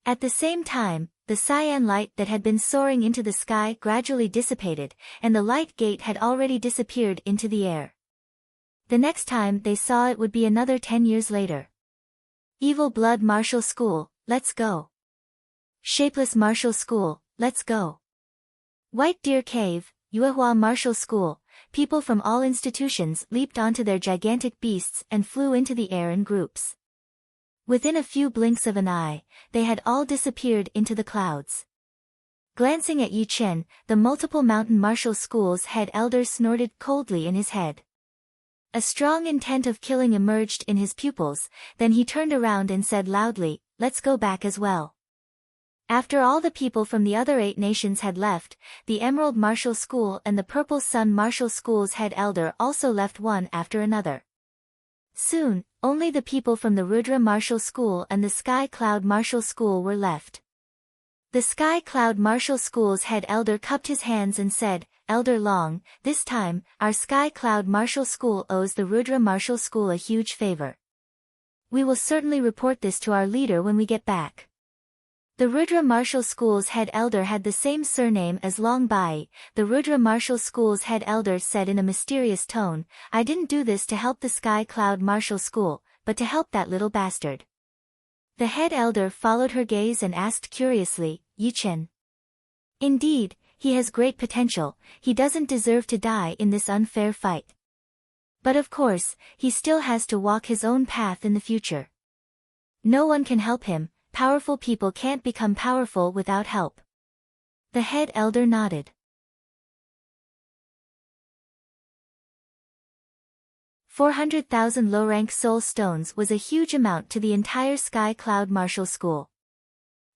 At the same time, the cyan light that had been soaring into the sky gradually dissipated, and the light gate had already disappeared into the air. The next time they saw it would be another 10 years later. Evil Blood Martial School, let's go. Shapeless Martial School, let's go. White Deer Cave, Yuehua Martial School, people from all institutions leaped onto their gigantic beasts and flew into the air in groups. Within a few blinks of an eye, they had all disappeared into the clouds. Glancing at Yi Chen, the multiple mountain martial school's head elder snorted coldly in his head. A strong intent of killing emerged in his pupils, then he turned around and said loudly, "Let's go back as well." After all the people from the other 8 nations had left, the Emerald Martial School and the Purple Sun Martial School's head elder also left one after another. Soon, only the people from the Rudra Martial School and the Sky Cloud Martial School were left. The Sky Cloud Martial School's head elder cupped his hands and said, "Elder Long, this time, our Sky Cloud Martial School owes the Rudra Martial School a huge favor. We will certainly report this to our leader when we get back." The Rudra Martial School's head elder had the same surname as Long Bai. The Rudra Martial School's head elder said in a mysterious tone, "I didn't do this to help the Sky Cloud Martial School, but to help that little bastard." The head elder followed her gaze and asked curiously, "Yi Chen? Indeed, he has great potential, he doesn't deserve to die in this unfair fight. But of course, he still has to walk his own path in the future. No one can help him, powerful people can't become powerful without help." The head elder nodded. 400,000 low-rank soul stones was a huge amount to the entire Sky Cloud Martial School.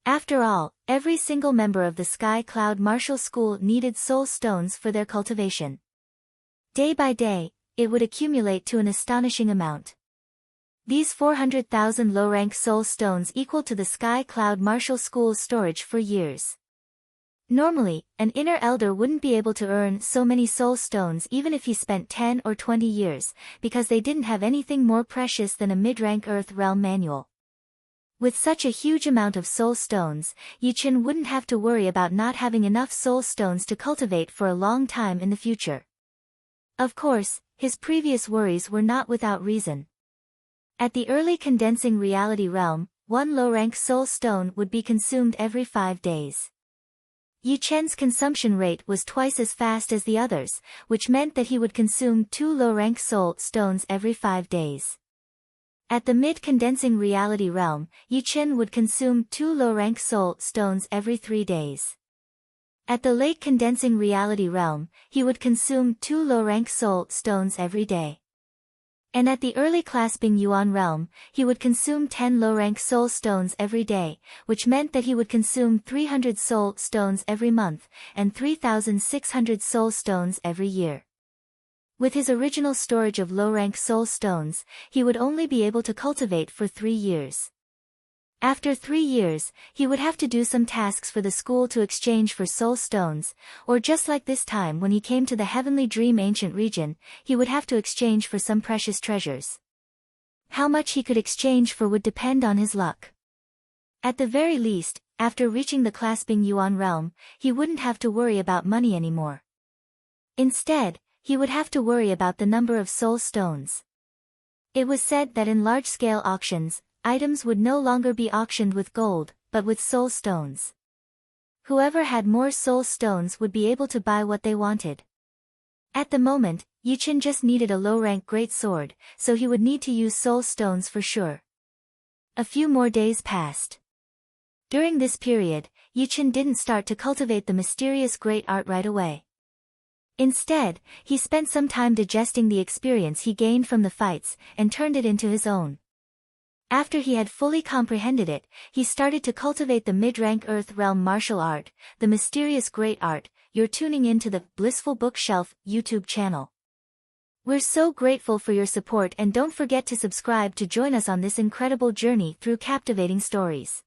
After all, every single member of the Sky Cloud Martial School needed soul stones for their cultivation. Day by day, it would accumulate to an astonishing amount. These 400,000 low-rank soul stones equal to the Sky Cloud Martial School's storage for years. Normally, an inner elder wouldn't be able to earn so many soul stones even if he spent 10 or 20 years, because they didn't have anything more precious than a mid-rank Earth Realm manual. With such a huge amount of soul stones, Yi Chen wouldn't have to worry about not having enough soul stones to cultivate for a long time in the future. Of course, his previous worries were not without reason. At the early condensing reality realm, 1 low-rank soul stone would be consumed every 5 days. Yi Chen's consumption rate was twice as fast as the others, which meant that he would consume 2 low-rank soul stones every 5 days. At the mid-condensing reality realm, Yichen would consume 2 low-rank soul stones every 3 days. At the late condensing reality realm, he would consume 2 low-rank soul stones every day. And at the early clasping yuan realm, he would consume 10 low-rank soul stones every day, which meant that he would consume 300 soul stones every month, and 3,600 soul stones every year. With his original storage of low-rank soul stones, he would only be able to cultivate for 3 years. After 3 years, he would have to do some tasks for the school to exchange for soul stones, or just like this time when he came to the Heavenly Dream Ancient Region, he would have to exchange for some precious treasures. How much he could exchange for would depend on his luck. At the very least, after reaching the clasping yuan realm, he wouldn't have to worry about money anymore. Instead, he would have to worry about the number of soul stones. It was said that in large-scale auctions, items would no longer be auctioned with gold, but with soul stones. Whoever had more soul stones would be able to buy what they wanted. At the moment, Yichen just needed a low-rank great sword, so he would need to use soul stones for sure. A few more days passed. During this period, Yichen didn't start to cultivate the mysterious great art right away. Instead, he spent some time digesting the experience he gained from the fights, and turned it into his own. After he had fully comprehended it, he started to cultivate the mid-rank Earth Realm martial art, the mysterious great art. You're tuning into the Blissful Bookshelf YouTube channel. We're so grateful for your support, and don't forget to subscribe to join us on this incredible journey through captivating stories.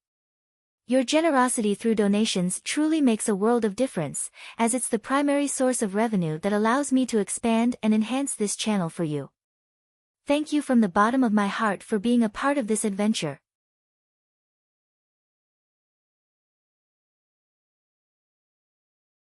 Your generosity through donations truly makes a world of difference, as it's the primary source of revenue that allows me to expand and enhance this channel for you. Thank you from the bottom of my heart for being a part of this adventure.